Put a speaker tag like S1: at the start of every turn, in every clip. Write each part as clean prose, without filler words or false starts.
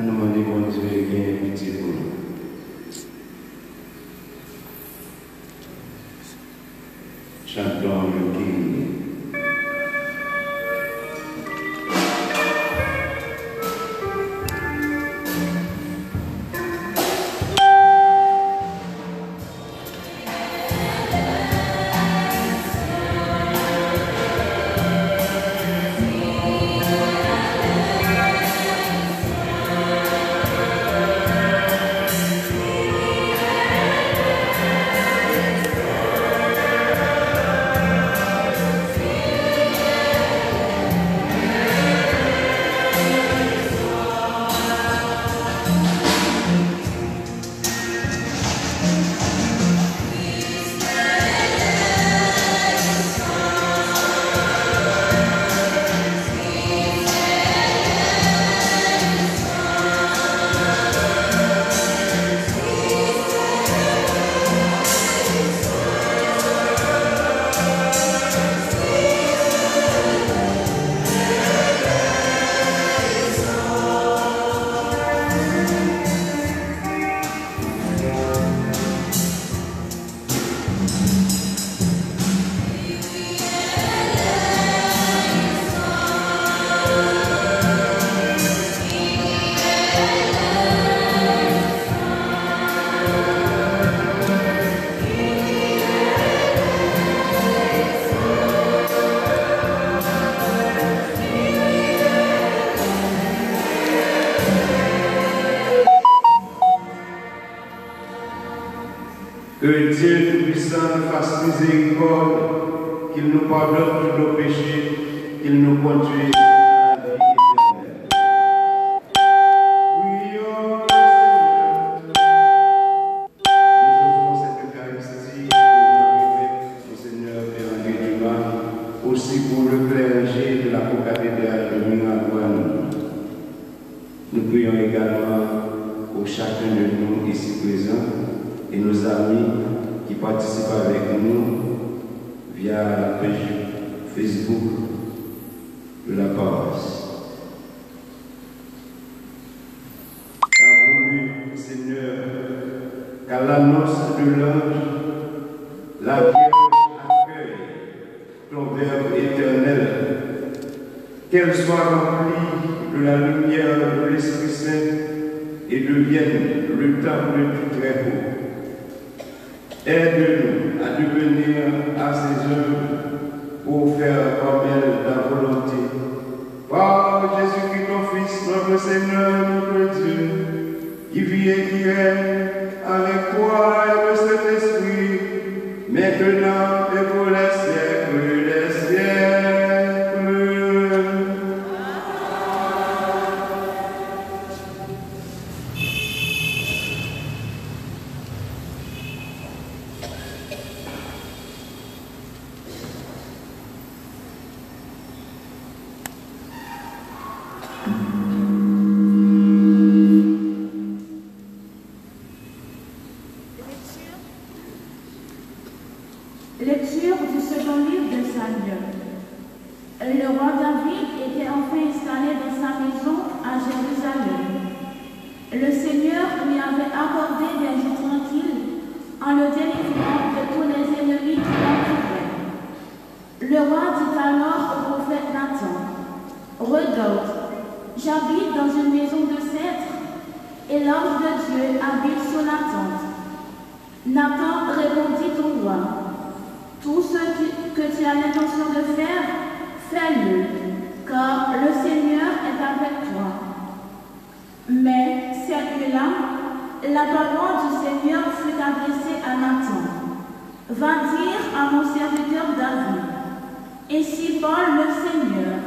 S1: On nous demande, bon Dieu, il y a un petit pour nous. Chantons le King. Que Dieu Tout-Puissant nous fasse miséricorde, qu'il nous pardonne tous nos péchés, qu'il nous conduise à la vie éternelle. Prions le Seigneur. Nous offrons cette Eucharistie pour notre Seigneur Béranger Dumas, aussi pour le clergé de la co-cathédrale de Miragoane. Nous prions également pour chacun de nous ici présents et nos amis qui participent avec nous via la page Facebook de la paroisse. Tu as voulu, Seigneur, qu'à l'annonce de l'ange, la Vierge accueille ton Verbe éternel, qu'elle soit remplie de la lumière de l'Esprit Saint et devienne le temple du Très-Haut. Aide-nous à devenir à ses œuvres pour faire comme elle ta volonté. Par Jésus-Christ, ton Fils, notre Seigneur, notre Dieu, qui vit et qui règne avec toi et le Saint-Esprit, maintenant et pour les siècles des siècles.
S2: Lecture du second livre de Samuel. Le roi David était enfin installé dans sa maison à Jérusalem. Le Seigneur lui avait accordé des jours tranquilles en le délivrant de tous les ennemis qui l'entouraient. Le roi dit alors au prophète Nathan, « Regarde, j'habite dans une maison de cèdre et l'ange de Dieu habite sur la tente. » Nathan répondit au roi, « Tout ce que tu as l'intention de faire, fais-le, car le Seigneur est avec toi. » Mais cette nuit-là, la parole du Seigneur fut adressée à Nathan. « Va dire à mon serviteur David, ainsi parle le Seigneur,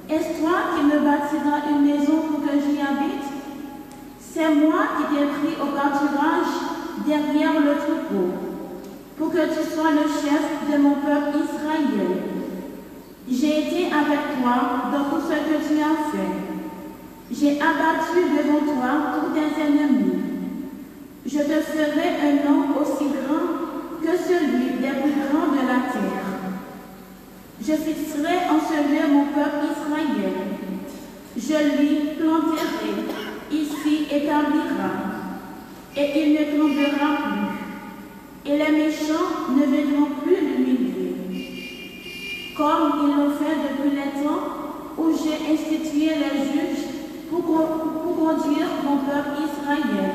S2: est-ce toi qui me bâtiras une maison pour que j'y habite? C'est moi qui t'ai pris au pâturage derrière le troupeau, pour que tu sois le chef de mon peuple Israël. J'ai été avec toi dans tout ce que tu as fait. J'ai abattu devant toi tous tes ennemis. Je te ferai un nom aussi grand que celui des plus grands de la terre. Je fixerai en ce lieu mon peuple Israël. Je lui planterai établira, et il ne tremblera plus, et les méchants ne viendront plus l'humilier. Comme ils l'ont fait depuis les temps où j'ai institué les juges pour conduire mon peuple Israël.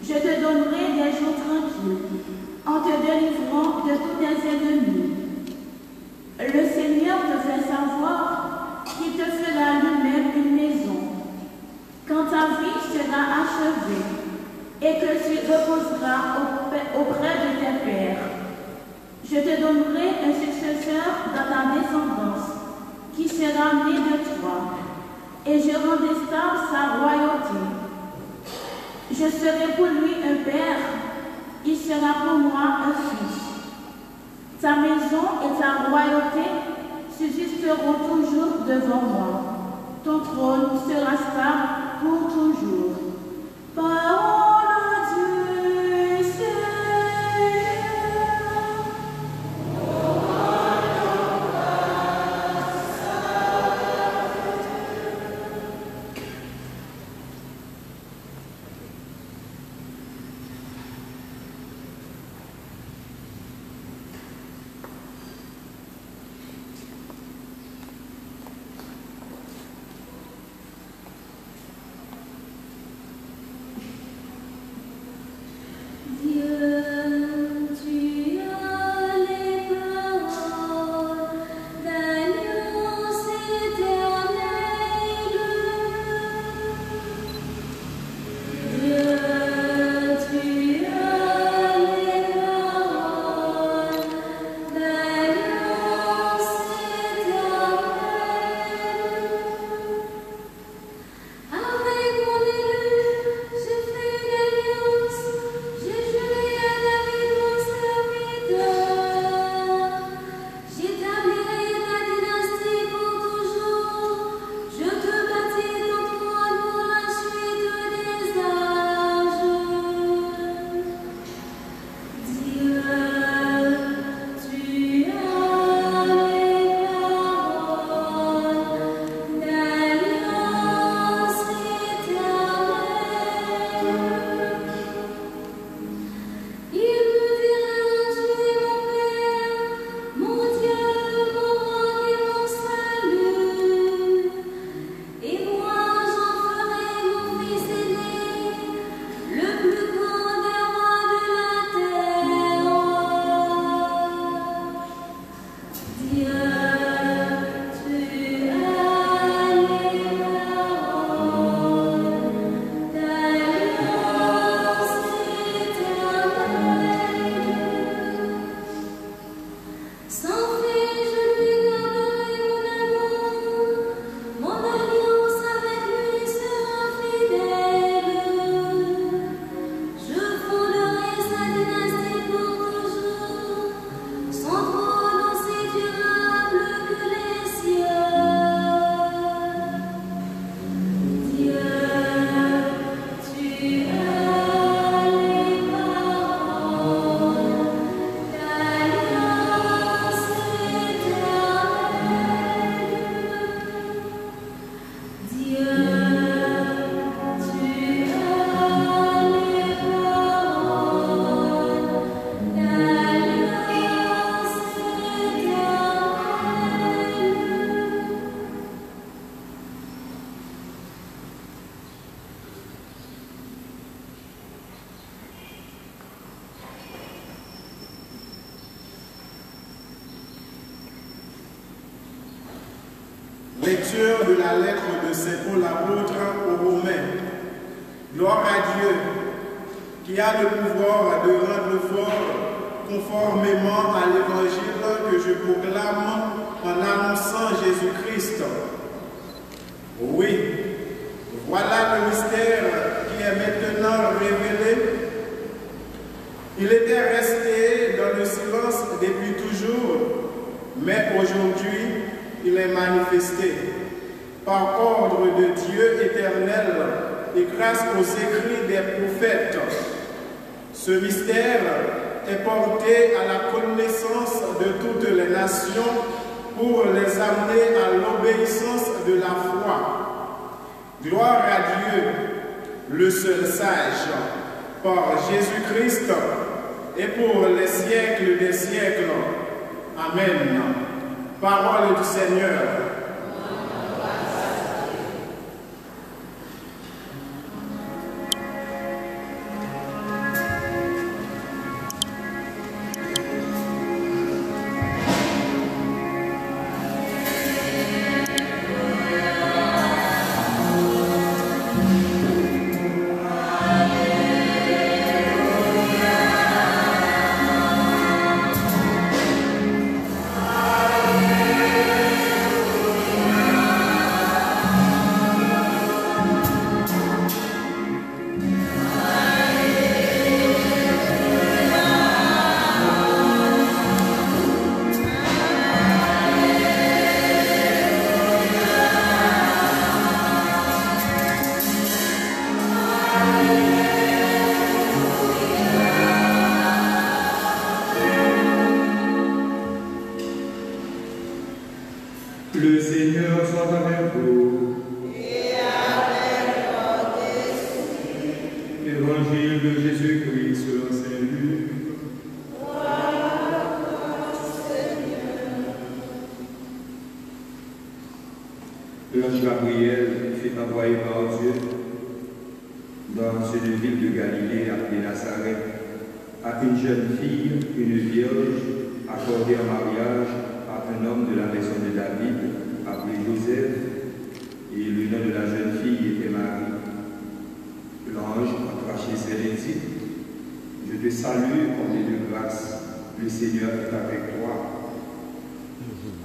S2: Je te donnerai des jours tranquilles, en te délivrant de tous tes ennemis. Le Seigneur te fait savoir qu'il te fera lui-même une maison. Quand ta vie sera achevée et que tu reposeras auprès de tes pères, je te donnerai un successeur dans ta descendance qui sera né de toi, et je rendrai stable sa royauté. Je serai pour lui un père, il sera pour moi un fils. Ta maison et ta royauté subsisteront toujours devant moi. Ton trône sera stable pour toujours. Parole du
S3: Lecture de la lettre de Saint Paul l'apôtre aux Romains. Gloire à Dieu qui a le pouvoir de rendre fort conformément à l'évangile que je proclame en annonçant Jésus-Christ. Oui, voilà le mystère qui est maintenant révélé. Il était resté dans le silence depuis toujours, mais aujourd'hui, il est manifesté par ordre de Dieu éternel et grâce aux écrits des prophètes. Ce mystère est porté à la connaissance de toutes les nations pour les amener à l'obéissance de la foi. Gloire à Dieu le seul sage, par Jésus-Christ, et pour les siècles des siècles. Amen. Parole du Seigneur.
S4: Le Seigneur soit avec vous.
S5: Et avec votre esprit.
S4: Évangile de Jésus-Christ selon saint Luc.
S5: Gloire à toi, Seigneur.
S4: L'ange Gabriel fut envoyé par Dieu dans une ville de Galilée appelée Nazareth à une jeune fille, une vierge, accordée en mariage à un homme de la maison de David, appelé Joseph, et le nom de la jeune fille était Marie. L'ange entra chez elle et dit: Je te salue, comblée de grâce, le Seigneur est avec toi.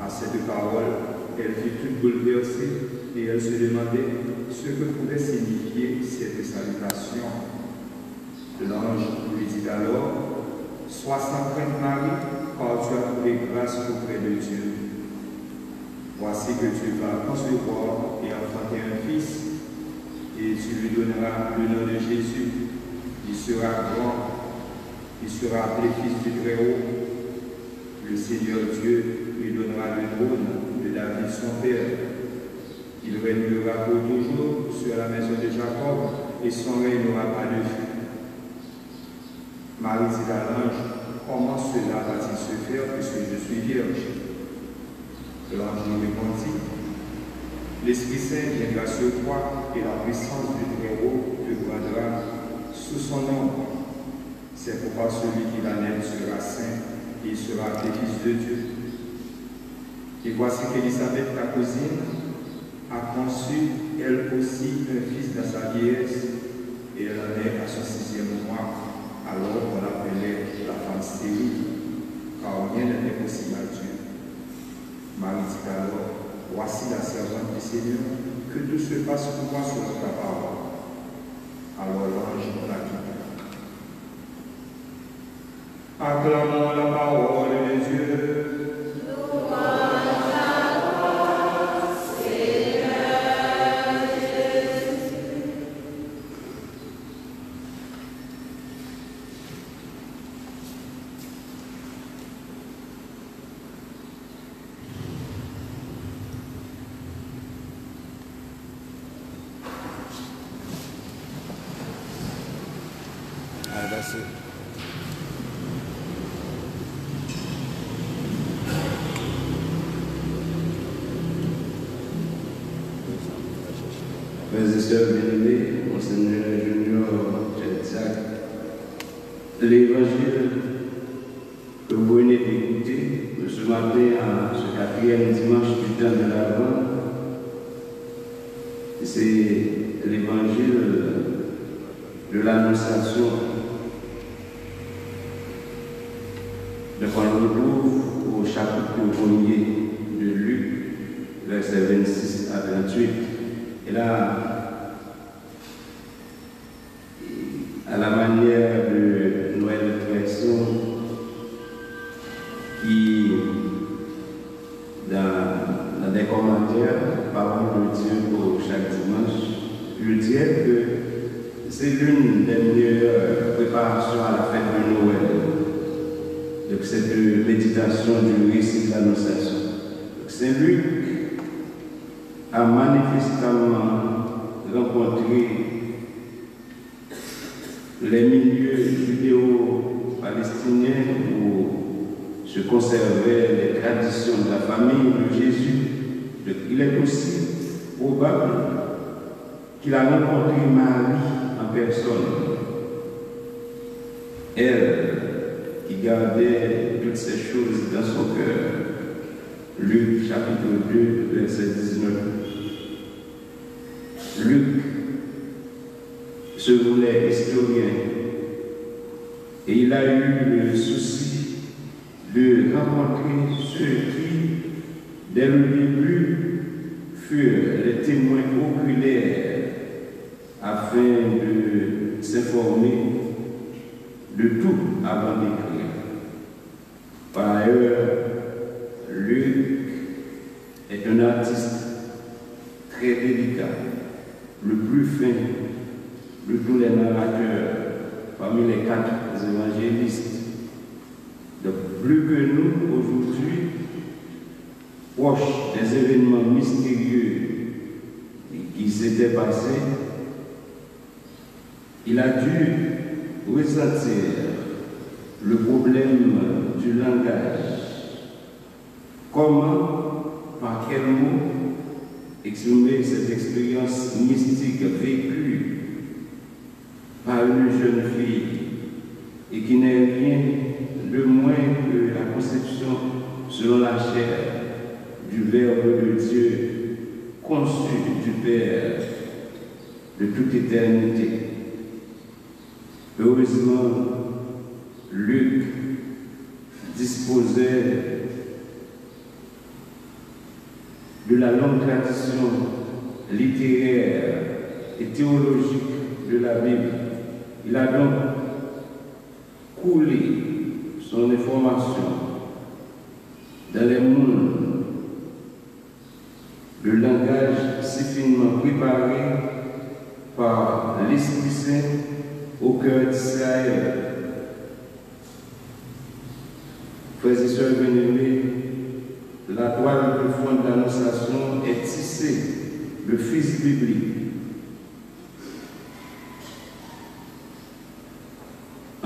S4: À cette parole, elle fut toute bouleversée et elle se demandait ce que pouvait signifier cette salutation. L'ange lui dit alors: Sois sans crainte, Marie, car tu as trouvé grâce auprès de Dieu. Voici que tu vas concevoir et enfanter un fils, et tu lui donneras le nom de Jésus. Il sera grand, il sera appelé Fils du Très-Haut. Le Seigneur Dieu lui donnera le trône de David son père. Il régnera pour toujours sur la maison de Jacob, et son règne n'aura pas de fin. Marie dit à l'ange: Comment cela va-t-il se faire puisque je suis vierge? L'ange lui répondit: L'Esprit Saint viendra sur toi et la puissance du Très-Haut te prendra sous son ombre. C'est pourquoi celui qui va naître sera saint et il sera appelé Fils de Dieu. Et voici qu'Élisabeth, ta cousine, a conçu elle aussi un fils dans sa vieillesse, et elle en est à son 6e mois, alors qu'on l'appelait la femme stérile, car rien n'est possible à Dieu. Marie dit alors: Voici la servante du Seigneur, que tout se passe pour moi selon ta parole. Alors l'ange la quitta. Acclamons la parole de Dieu.
S1: Frères et sœurs bien-aimés, Monseigneur Junior Tchadzac, l'évangile que vous venez d'écouter ce matin à ce 4e dimanche du temps de l'Avent, c'est l'évangile de l'Annonciation. Donc on le retrouve au chapitre 1er de Luc, versets 26 à 28. Et là, à la manière de Noël Tresson, qui, dans des commentaires, parole de Dieu pour chaque dimanche, je dirais que c'est l'une des meilleures préparations à la fête de Noël. Donc, cette méditation du récit de l'Annonciation. Saint Luc a manifestement rencontré les milieux judéo-palestiniens où se conservaient les traditions de la famille de Jésus, il est aussi probable qu'il a rencontré Marie en personne. Elle qui gardait toutes ces choses dans son cœur. Luc chapitre 2, verset 19. Luc se voulait historien et il a eu le souci de rencontrer ceux qui, dès le début, furent les témoins oculaires afin de s'informer de tout avant d'écrire. Par ailleurs, Luc est un artiste très délicat, le plus fin de tous les narrateurs parmi les 4 évangélistes. Donc, plus que nous aujourd'hui, proches des événements mystérieux qui s'étaient passés, il a dû ressentir le problème du langage. Comment, par quel mot, exprimer cette expérience mystique vécue par une jeune fille et qui n'est rien de moins que la conception selon la chair du Verbe de Dieu conçu du Père de toute éternité. Heureusement, Luc disposait de la longue tradition littéraire et théologique de la Bible. Il a donc coulé son information dans les mondes de langage si finement préparé par l'Esprit Saint au cœur d'Israël. Frères et sœurs bien-aimés, la toile de fond de l'Annonciation est tissée de fils bibliques.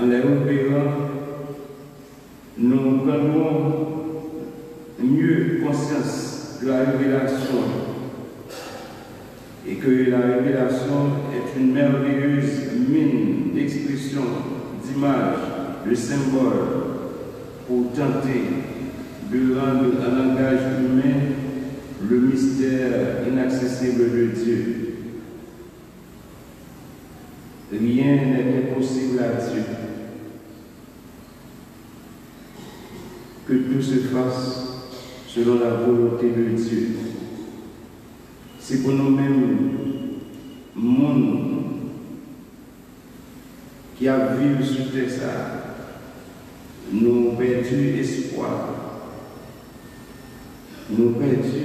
S1: En les repérant, nous prenons mieux conscience de la révélation et que la révélation est une merveilleuse mine d'expression, d'images, de symboles pour tenter de rendre un langage humain le mystère inaccessible de Dieu. Rien n'est impossible à Dieu. Que tout se fasse selon la volonté de Dieu. C'est pour nous-mêmes, monde qui a vécu sur terre, nous perdu espoir, nous perdu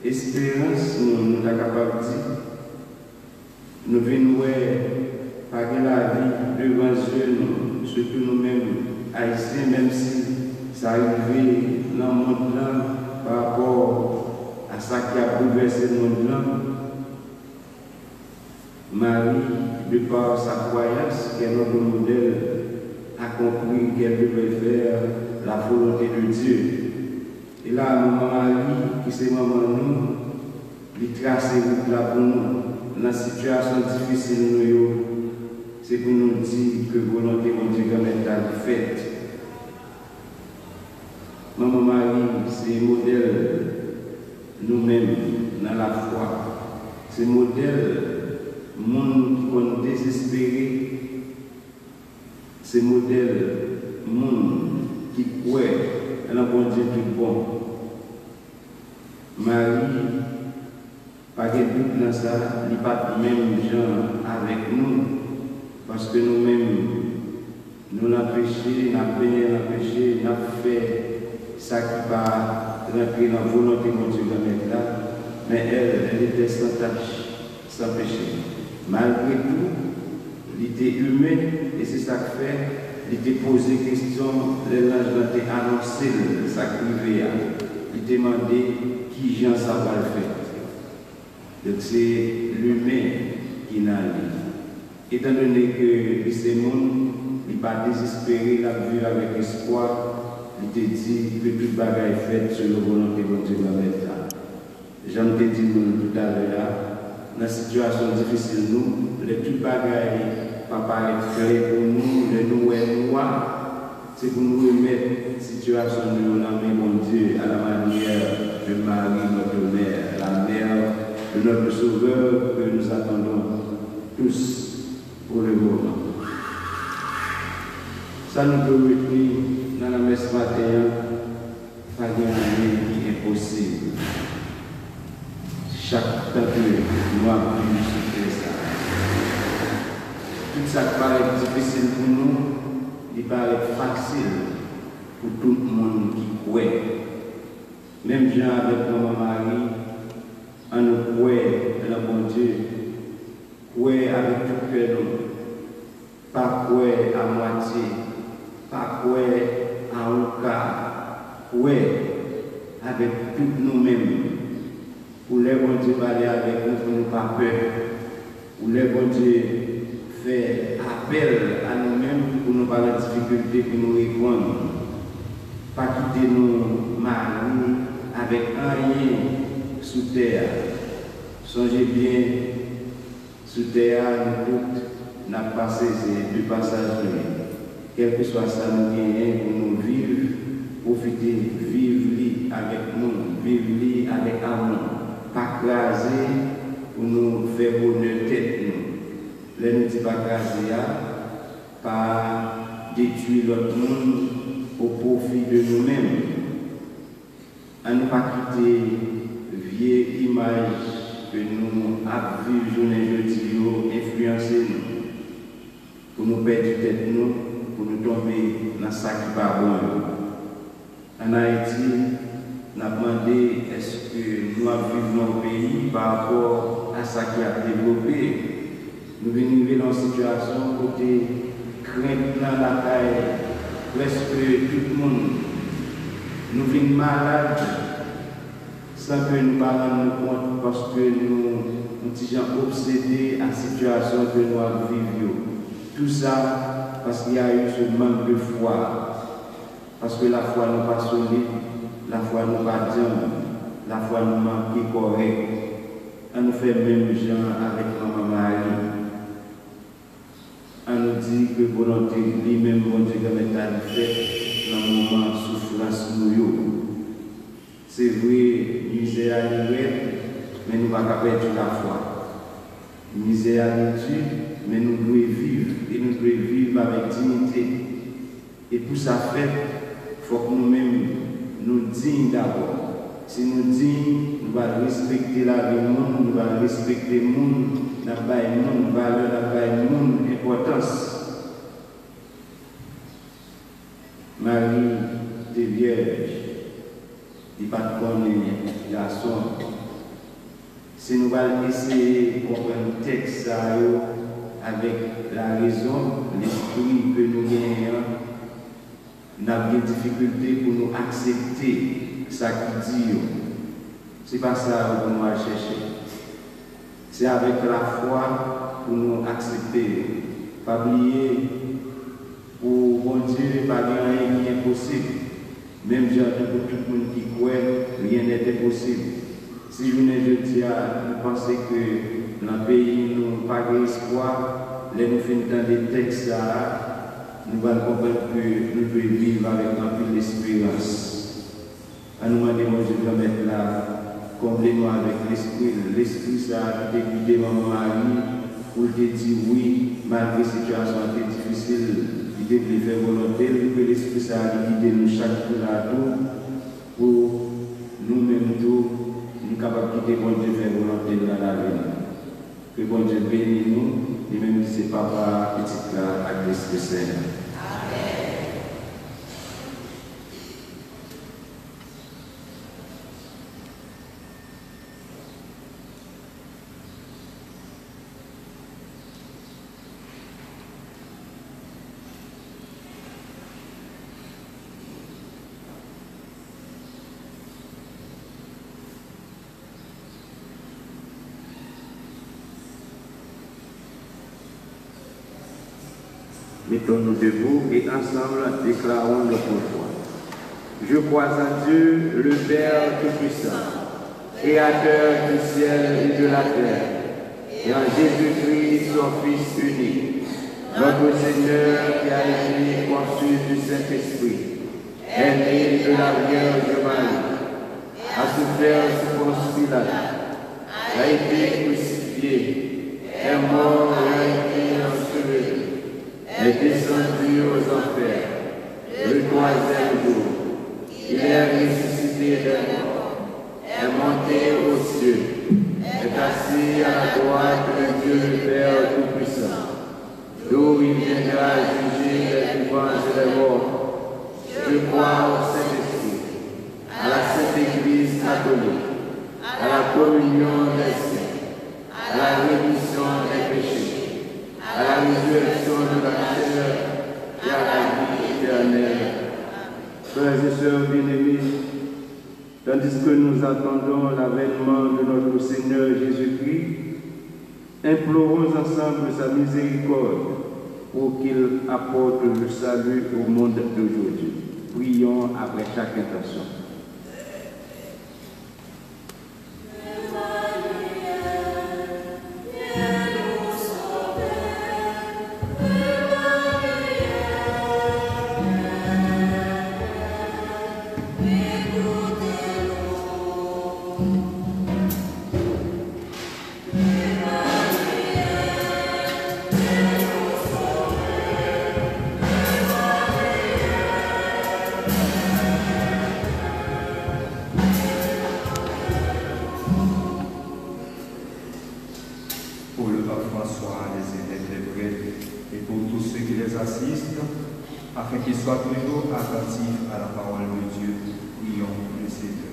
S1: espérance, nous sommes capables de dire, nous venons par la vie devant Dieu, surtout nous-mêmes, haïtiens, même si ça arrive dans le monde là, par rapport à ça qui a bouleversé le monde là. Marie, de par sa croyance, qu'elle est notre modèle, a compris qu'elle devait faire la volonté de Dieu. Et là, maman Marie, qui c'est maman nous, lui trace route là pour nous. Dans la situation difficile, c'est pour nous dire que volonté de Dieu est faite. Maman Marie, c'est modèle nous-mêmes dans la foi. C'est modèle monde qui est désespéré. C'est modèle monde qui croit à un bon Dieu tout bon. Marie, pas de doute dans ça, il n'y a pas de même gens avec nous, parce que nous-mêmes, nous avons péché, nous avons fait ça qui va rentrer dans la volonté de Dieu là, mais elle était sans tâche, sans péché. Malgré tout, il était humain, et c'est ça que fait, il était posé question, les anges ont annoncé ça qui arrivait, il demandait qui Jean ça va le faire. Donc c'est l'humain qui n'a pas. Étant donné que ces mondes, il pas désespéré, il a vu avec espoir, il te dit que toute bagaille est faite selon la volonté de Dieu va mettre là. J'en ai dit tout à l'heure, dans la situation difficile, nous, les toutes bagailles, papa est clair pour nous, les nous est noir, c'est pour nous remettre la situation de la main, mon Dieu, à la manière de Marie, notre mère, la mère de notre Sauveur que nous attendons tous pour le moment. Ça nous peut retenir dans la messe matin, pas de rien qui est possible. Chaque temps que nous avons vu ça. Tout ça qui paraît difficile pour nous, il paraît facile pour tout le monde qui croit. Même gens avec maman Marie, on nous croit dans mon Dieu, croit avec tout cœur, pas croire à moitié, pas croire à un quart, croire avec tout nous-mêmes. Pour les bon Dieu parler avec nous pour ne pas peur. Pour les bon Dieu faire appel à nous-mêmes pour nous parler de difficultés, pour nous répondre. Pas quitter nos maris avec rien sous terre. Songez bien, sous terre, nous toutes, n'a passé ces deux passages. Quel que soit ça, nous gagnons pour nous vivre, profiter, vivre avec nous, vivre avec amour. Pas craser pour nous faire bonheur tête nous. Les nous dit pas craser, pas détruire l'autre monde au profit de nous-mêmes. À ne pas quitter vieille image que nous avons vu journée jeudi influencer nous. Pour nous perdre tête nous, pour nous tomber dans ce qui pas bon. En Haïti, nous avons demandé est-ce que nous vivons dans le pays par rapport à ce qui a développé. Nous venons vivre dans une situation côté crainte dans la taille, presque tout le monde. Nous venons malades sans que nous ne nous compte parce que nous sommes obsédés à la situation que nous vivons. Tout ça parce qu'il y a eu ce manque de foi. Parce que la foi n'est pas solide. La foi nous pas bien, la foi nous manque correct. On nous fait même gens avec maman Marie. On nous dit que volonté lui-même, mon Dieu, comme il a fait dans le moment de souffrance nous. C'est vrai, misère à mais nous ne pouvons pas perdre la foi. Misère à mais nous devons vivre et nous devons vivre avec dignité. Et pour ça faire, il faut que nous-mêmes nous dignes d'abord. Si nous dignes, nous allons respecter la vie du monde, nous allons respecter le monde, nous allons valeur, nous allons importance. Marie est vierge, il n'y a pas de connaître garçon. Si nous allons essayer de comprendre le texte avec la raison, l'esprit que nous gagnons, nous avons des difficultés pour nous accepter ce qu'il dit. Ce n'est pas ça que nous allons chercher. C'est avec la foi pour nous accepter. Pas oublier, pour bon Dieu, pas rien qui est impossible. Même pour tout le monde qui croit, rien n'est impossible. Si je ne dis pas, nous pensons que dans le pays, nous n'avons pas d'espoir, nous faisons des textes là. Nous allons comprendre que nous devons vivre avec un peu d'espérance. À nous demander, mon Dieu, de mettre là, comblez-nous avec l'esprit. L'esprit, ça a débuté maman Marie, pour te dire oui, malgré la situation difficile, il devait faire volonté, que l'esprit, ça a guidé nous chaque jour à tout, pour nous-mêmes tout, nous capables de quitter, bon Dieu, faire volonté dans la vie. Que bon Dieu bénisse nous. Et même si c'est papa, petit là, à l'Esprit Saint. Mettons-nous debout et ensemble déclarons notre foi. Je crois en Dieu, le Père Tout-Puissant, Créateur du ciel et de la terre, et en Jésus-Christ, son Fils unique, notre Seigneur qui a été conçu du Saint-Esprit, est né de la Vierge Marie, a souffert sous Ponce Pilate, a été crucifié, est mort et a été enseveli, est descendu aux enfers, le troisième jour, il est ressuscité des morts, est monté aux cieux, est assis à la droite de Dieu le Père Tout-Puissant, d'où il viendra juger les vivants et les morts. Je crois au Saint-Esprit, à la Sainte Église catholique, à la communion des saints, à la rémission des péchés, à la résurrection de la chair et à la vie éternelle. Frères et sœurs bien-aimés, tandis que nous attendons l'avènement de notre Seigneur Jésus-Christ, implorons ensemble sa miséricorde pour qu'il apporte le salut au monde d'aujourd'hui. Prions après chaque intention.
S4: Afin qu'ils soient toujours attentifs à la parole de Dieu, prions le Seigneur.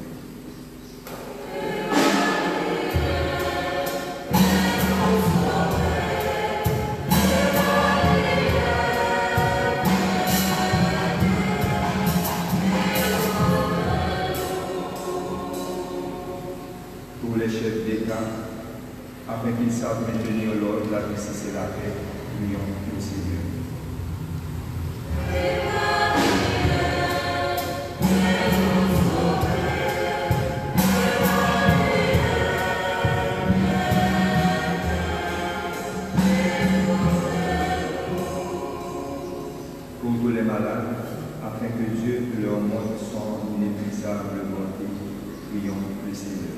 S4: Pour les chefs d'État, afin qu'ils savent maintenir l'ordre, la justice et la paix, prions le Seigneur. Afin que Dieu leur montre son inépuisable bonté, prions le Seigneur.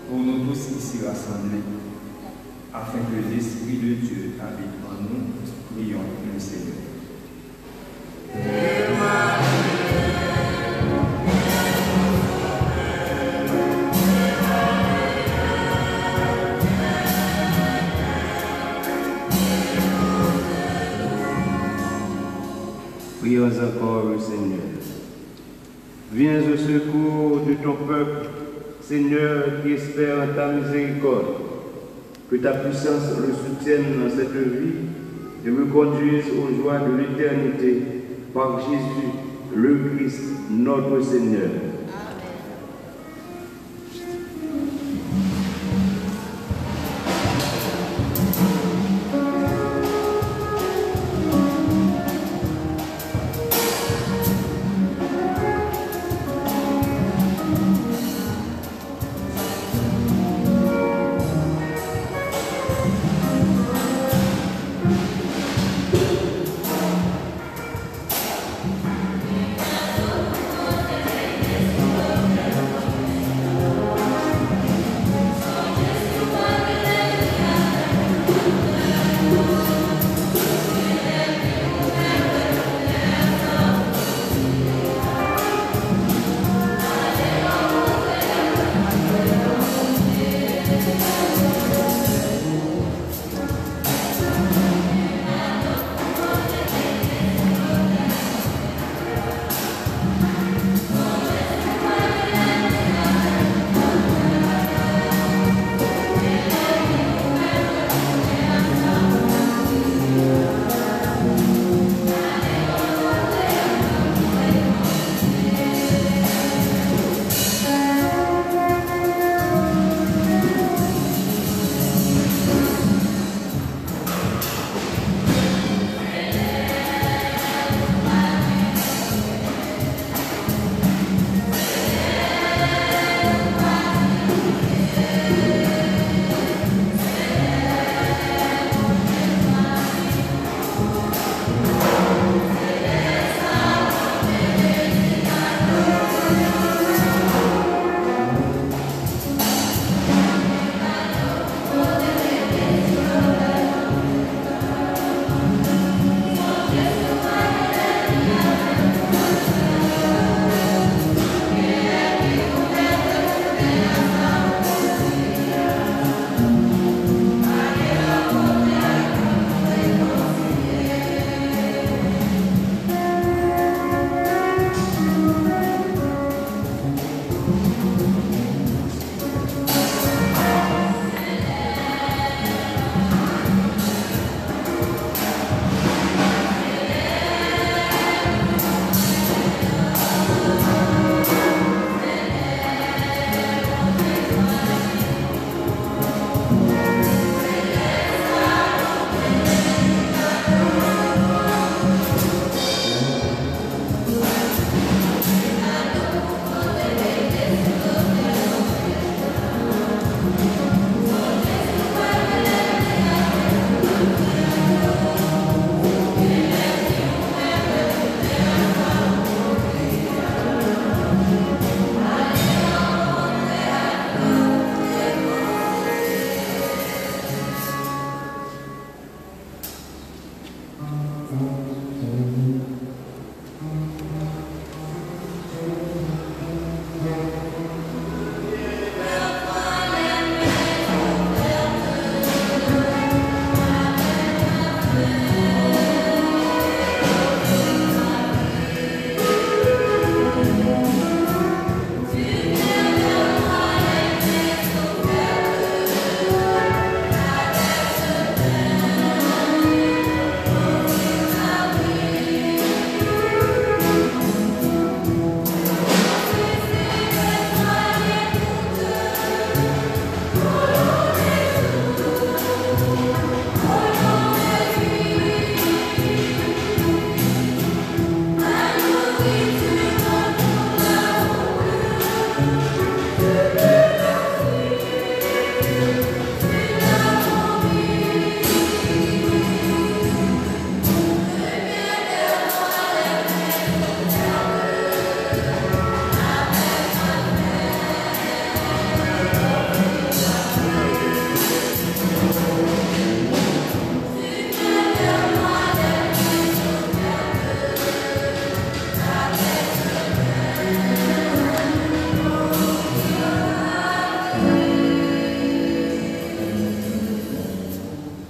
S4: Pour nous tous ici rassemblés, afin que l'Esprit de Dieu habite en nous, prions le Seigneur.
S1: Prions encore le Seigneur. Viens au secours de ton peuple, Seigneur, qui espère en ta miséricorde. Que ta puissance le soutienne dans cette vie et me conduise aux joies de l'éternité par Jésus, le Christ, notre Seigneur.
S5: Amen.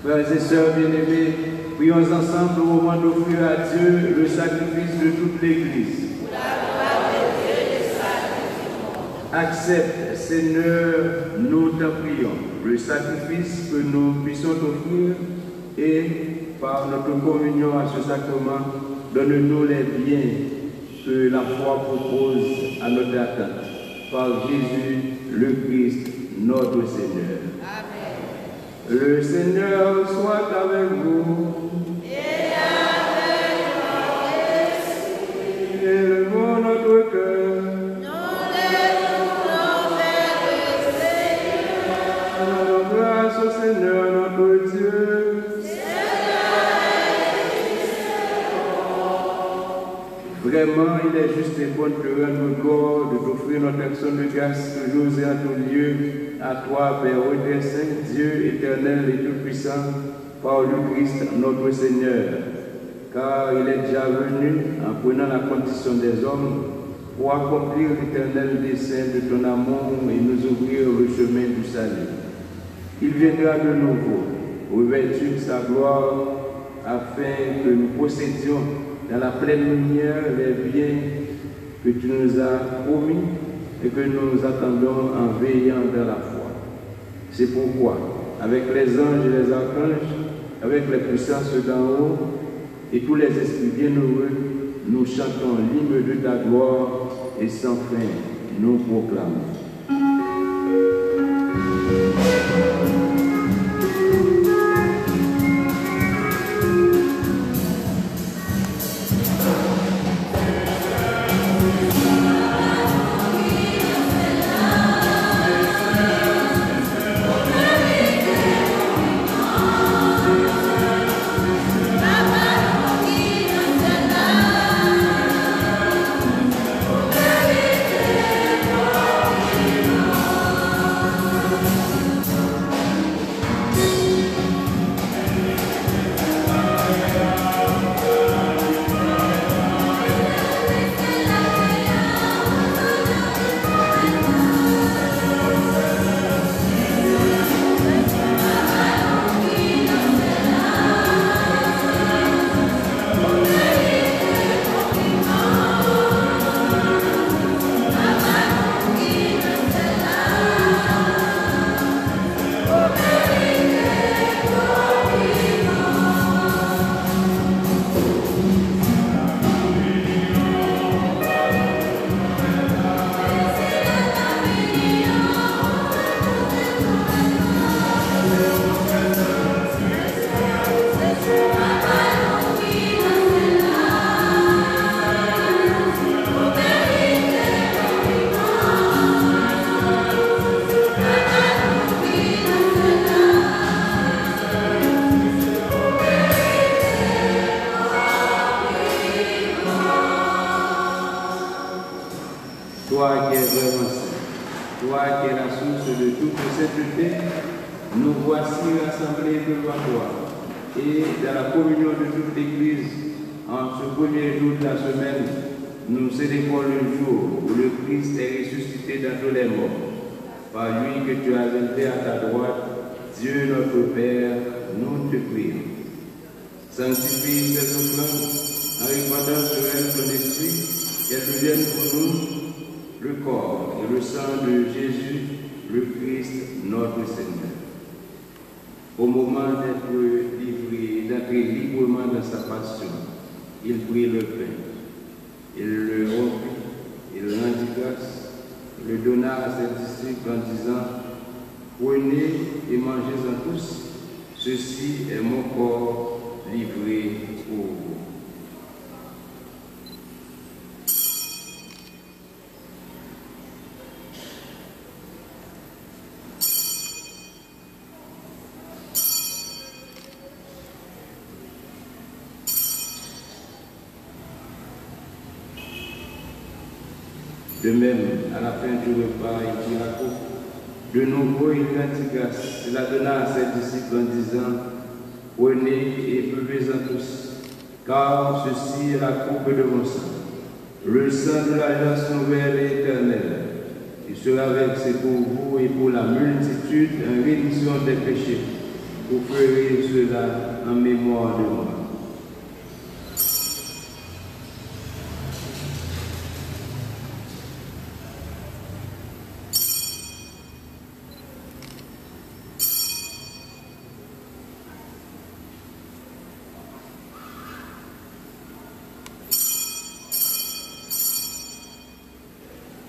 S1: Frères et sœurs bien-aimés, prions ensemble au moment d'offrir à Dieu le sacrifice de toute l'Église. Accepte, Seigneur, nous t'en prions, le sacrifice que nous puissions t'offrir et par notre communion à ce sacrement, donne-nous les biens que la foi propose à notre attente. Par Jésus, le Christ, notre Seigneur. Amen. Le Seigneur soit avec vous.
S5: Et avec votre esprit.
S1: Élevons notre cœur.
S5: Nous lèvons vers le Seigneur.
S1: Rendons grâce au Seigneur notre Dieu. Vraiment, il est juste et bon de te rendre corps, de t'offrir notre action de grâce toujours et en tout lieu, à toi, Père Ô Saint, Dieu éternel et tout-puissant, par le Christ notre Seigneur. Car il est déjà venu en prenant la condition des hommes pour accomplir l'éternel dessein de ton amour et nous ouvrir le chemin du salut. Il viendra de nouveau, revêtu de sa gloire, afin que nous possédions dans la pleine lumière les biens que tu nous as promis et que nous attendons en veillant dans la foi. C'est pourquoi, avec les anges et les archanges, avec les puissances d'en haut et tous les esprits bienheureux, nous chantons l'hymne de ta gloire et sans fin nous proclamons. Toi qui es vraiment saint, toi qui es la source de toute sainteté, nous voici rassemblés devant toi et dans la communion de toute l'Église, en ce premier jour de la semaine, nous célébrons le jour où le Christ est ressuscité d'entre les morts. Par lui que tu as élevé à ta droite, Dieu notre Père, nous te prions. Sanctifie cette offrande en répandant sur elle ton esprit, qu'elle devienne pour nous le corps et le sang de Jésus, le Christ, notre Seigneur. Au moment d'être livré, d'entrer librement dans sa passion, il prit le pain, il le rompit, il rendit grâce, il le donna à ses disciples en disant, prenez et mangez-en tous, ceci est mon corps livré pour vous. De même, à la fin du repas, il prit la coupe. De nouveau, il rendit grâce. Il la donna à ses disciples en disant, prenez et buvez-en tous, car ceci est la coupe de mon sang, le sang de l'alliance nouvelle et éternelle. Il sera versé pour vous et pour la multitude en rémission des péchés. vous ferez cela en mémoire de moi.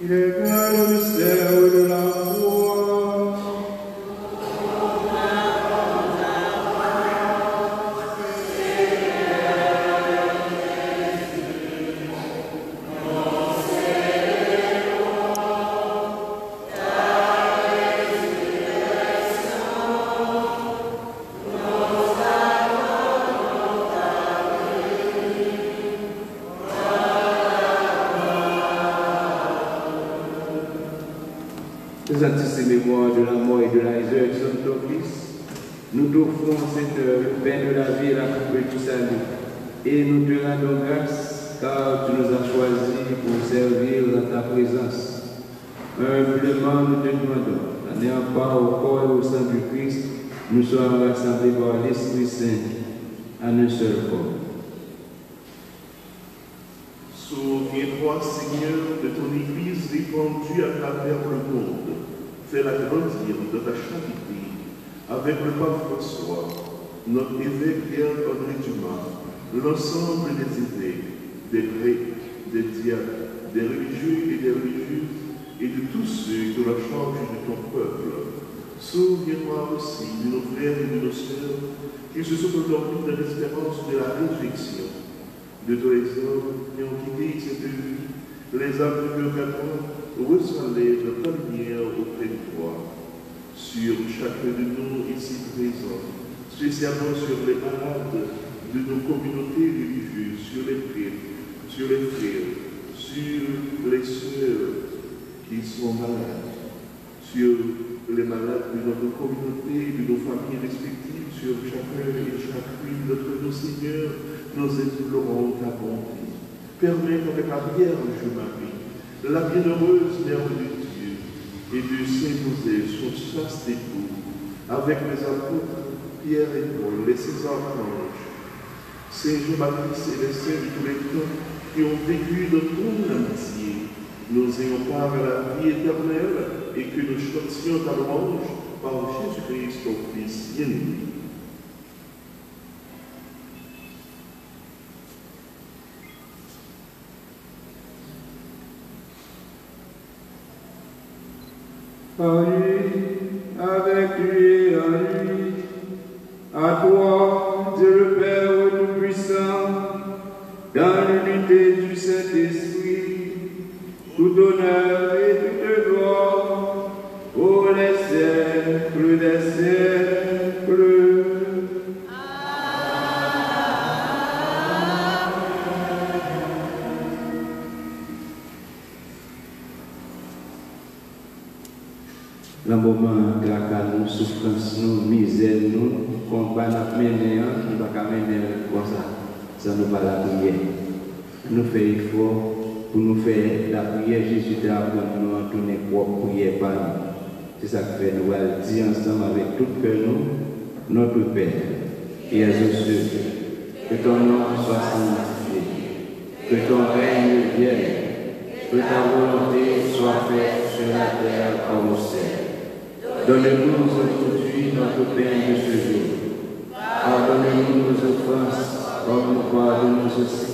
S6: Il est grand le mystère de la foi.
S1: Nous anticipons mémoire de la mort et de la résurrection de ton Fils. Nous t'offrons cette paix de la vie et la coupe du salut. Et nous te rendons grâce car tu nous as choisis pour servir dans ta présence. Humblement nous te demandons, en ayant part au corps et au sang du Christ, nous soyons rassemblés par l'Esprit Saint en un seul corps.
S7: Souviens-toi, Seigneur, de ton Église répandue à travers le monde. Fais-la grandir de ta charité avec le pape François, notre évêque Pierre-André Dumas, l'ensemble des évêques, des prêtres, des diacres, des religieux et des religieuses, et de tous ceux qui ont la charge de ton peuple. Souviens-toi aussi de nos frères et de nos sœurs qui se sont endormis dans l'espérance de la résurrection, de tous les hommes qui ont quitté cette vie, les âmes du purgatoire, reçois-les de ta lumière auprès de toi. Sur chacun de nous ici présents, spécialement sur les malades de nos communautés religieuses, sur les frères, sur les sœurs qui sont malades, sur les malades de notre communauté, de nos familles respectives, sur chacun et chacune d'entre nos seigneurs, nous implorons ta bonté. Permets qu'avec la Vierge Marie, la bienheureuse Mère de Dieu et de Saint-Joseph, son chaste époux, avec les apôtres Pierre et Paul, les 6 archanges, Saint Jean-Baptiste et les saints de tous les temps qui ont vécu de ton amitié, nous ayons part à la vie éternelle et que nous chantions ta louange par Jésus-Christ, ton Fils bien-aimé.
S6: Par lui, avec lui et en lui, à toi, Dieu le Père Tout-Puissant, dans l'unité du Saint-Esprit, tout honneur et toute gloire, pour les siècles des siècles.
S1: Dans le moment de nous, souffrance, nous, misère, nous, combat, nous mener, nous ne pouvons pas mener comme ça, ça nous va la prière. Nous faisons effort pour nous faire la prière, Jésus t'a appris nous en tourner propre prière par nous. C'est ça que fait, nous allons dire ensemble avec tout cœur nous, notre Père, qui es aux cieux, que ton nom soit sanctifié, que ton règne vienne, que ta volonté soit faite sur la terre comme au ciel. Donne-nous aujourd'hui notre pain de ce jour. Pardonne-nous nos offenses, comme nous pardonnons aussi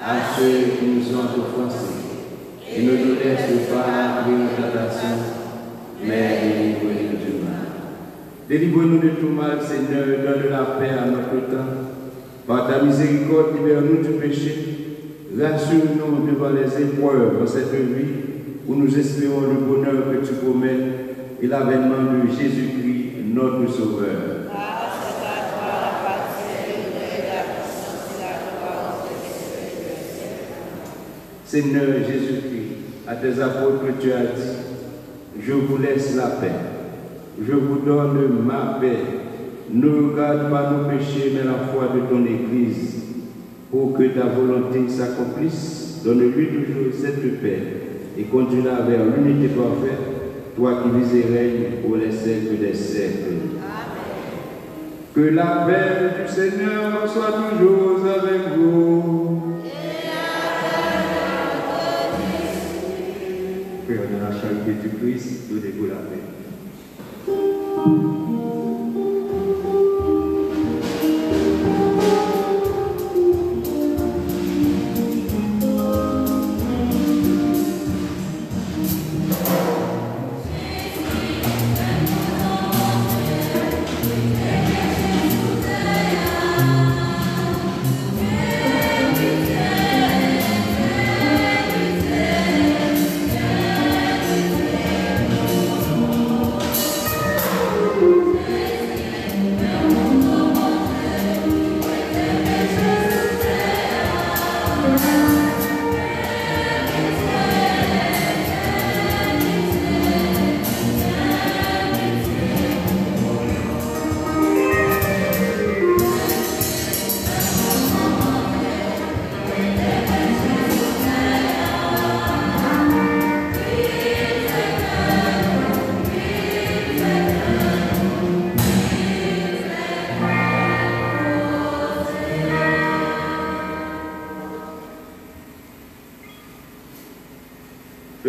S1: à ceux qui nous ont offensés. Et ne nous laisse pas entrer en tentation, mais délivre-nous du mal. Délivre-nous de tout mal, Seigneur, donne la paix à notre temps. Par ta miséricorde, libère-nous du péché. Rassure-nous devant les épreuves de cette vie, où nous espérons le bonheur que tu promets et l'avènement de Jésus-Christ, notre Sauveur. Seigneur Jésus-Christ, à tes apôtres tu as dit, je vous laisse la paix, je vous donne ma paix. Ne regarde pas nos péchés, mais la foi de ton Église, pour que ta volonté s'accomplisse. Donne-lui toujours cette paix et conduis-la vers l'unité parfaite, toi qui vis et règnes pour les siècles des siècles. Amen. Que la paix du Seigneur soit toujours avec vous.
S4: Frère, dans la charité du Christ, donnez-vous la paix.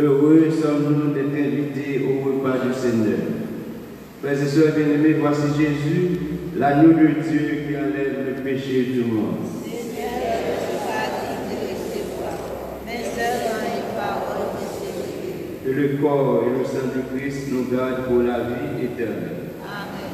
S1: Heureux sommes-nous d'être invités au repas du Seigneur. Frères et sœurs bien-aimés, voici Jésus, l'agneau de Dieu qui enlève le péché du monde.
S5: Seigneur, je ne suis pas digne de recevoir, mais seulement une parole de Jésus.
S1: Que le corps et le sang du Christ nous gardent pour la vie éternelle.
S5: Amen.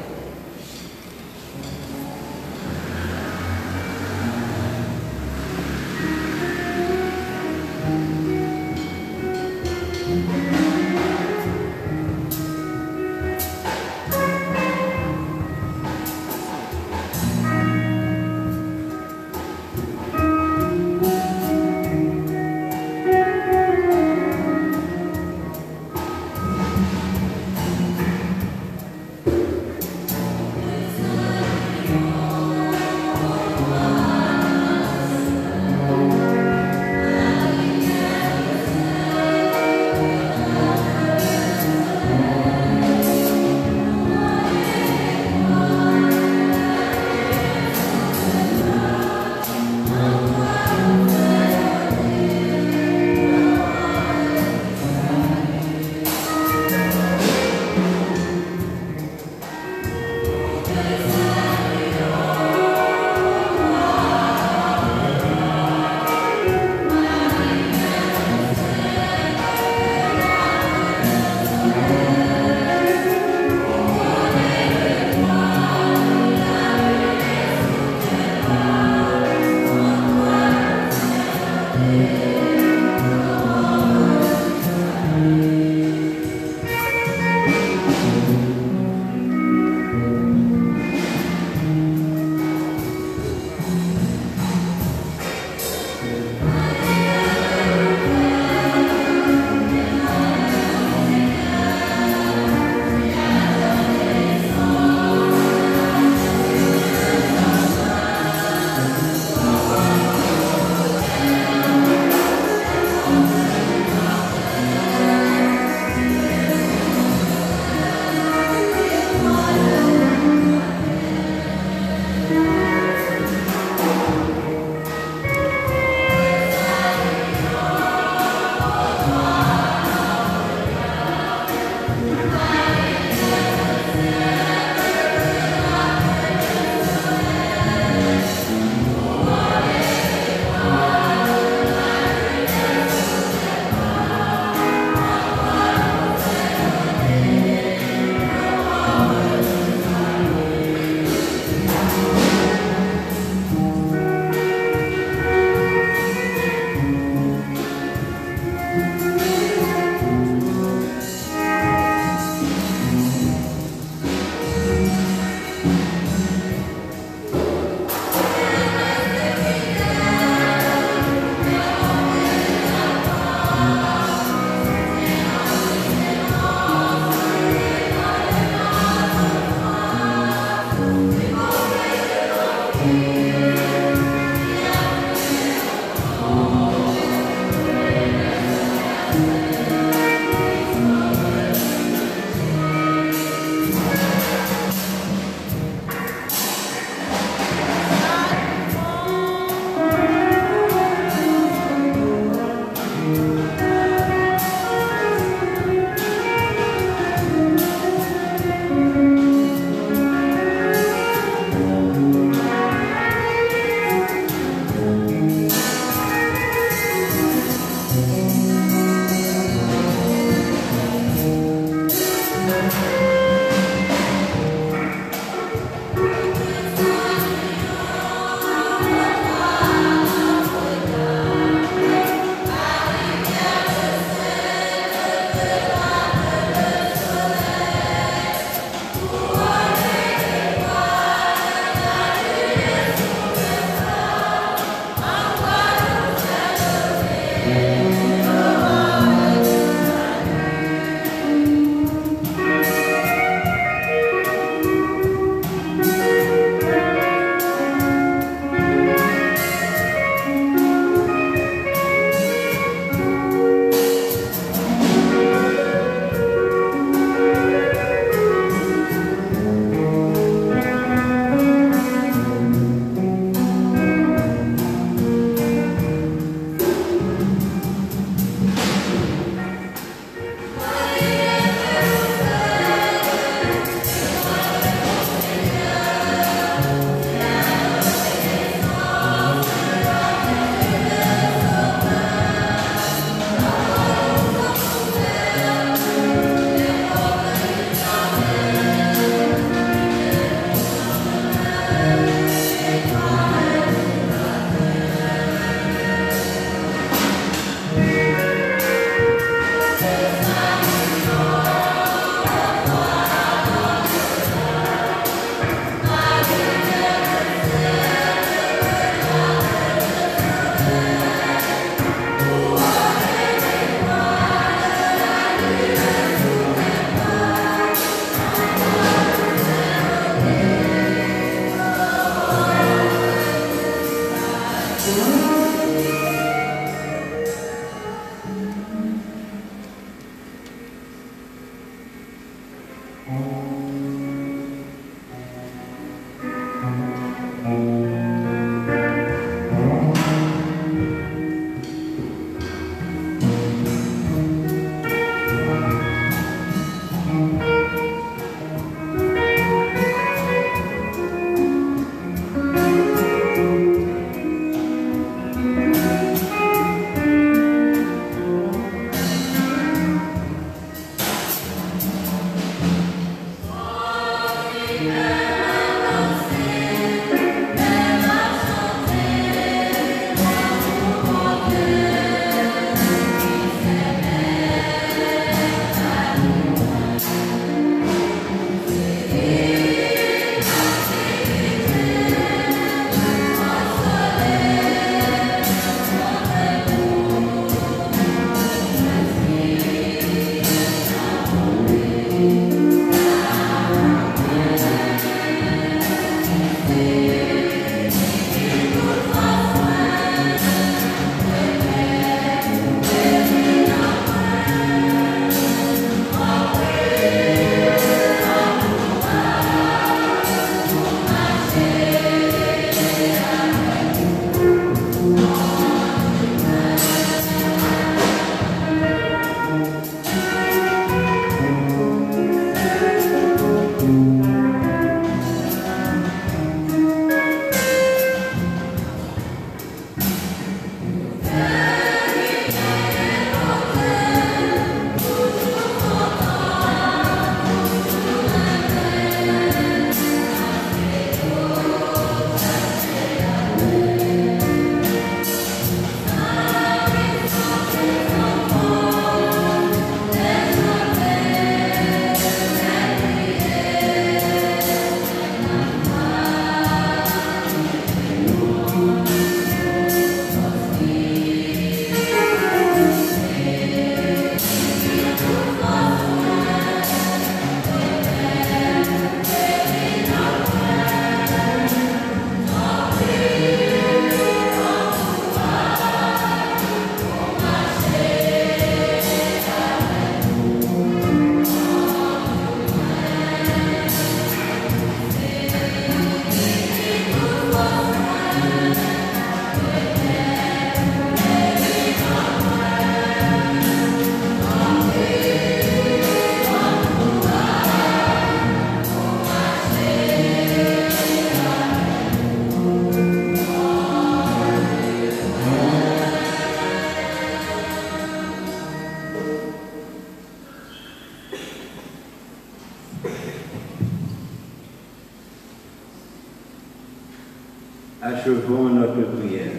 S1: Achevons notre prière.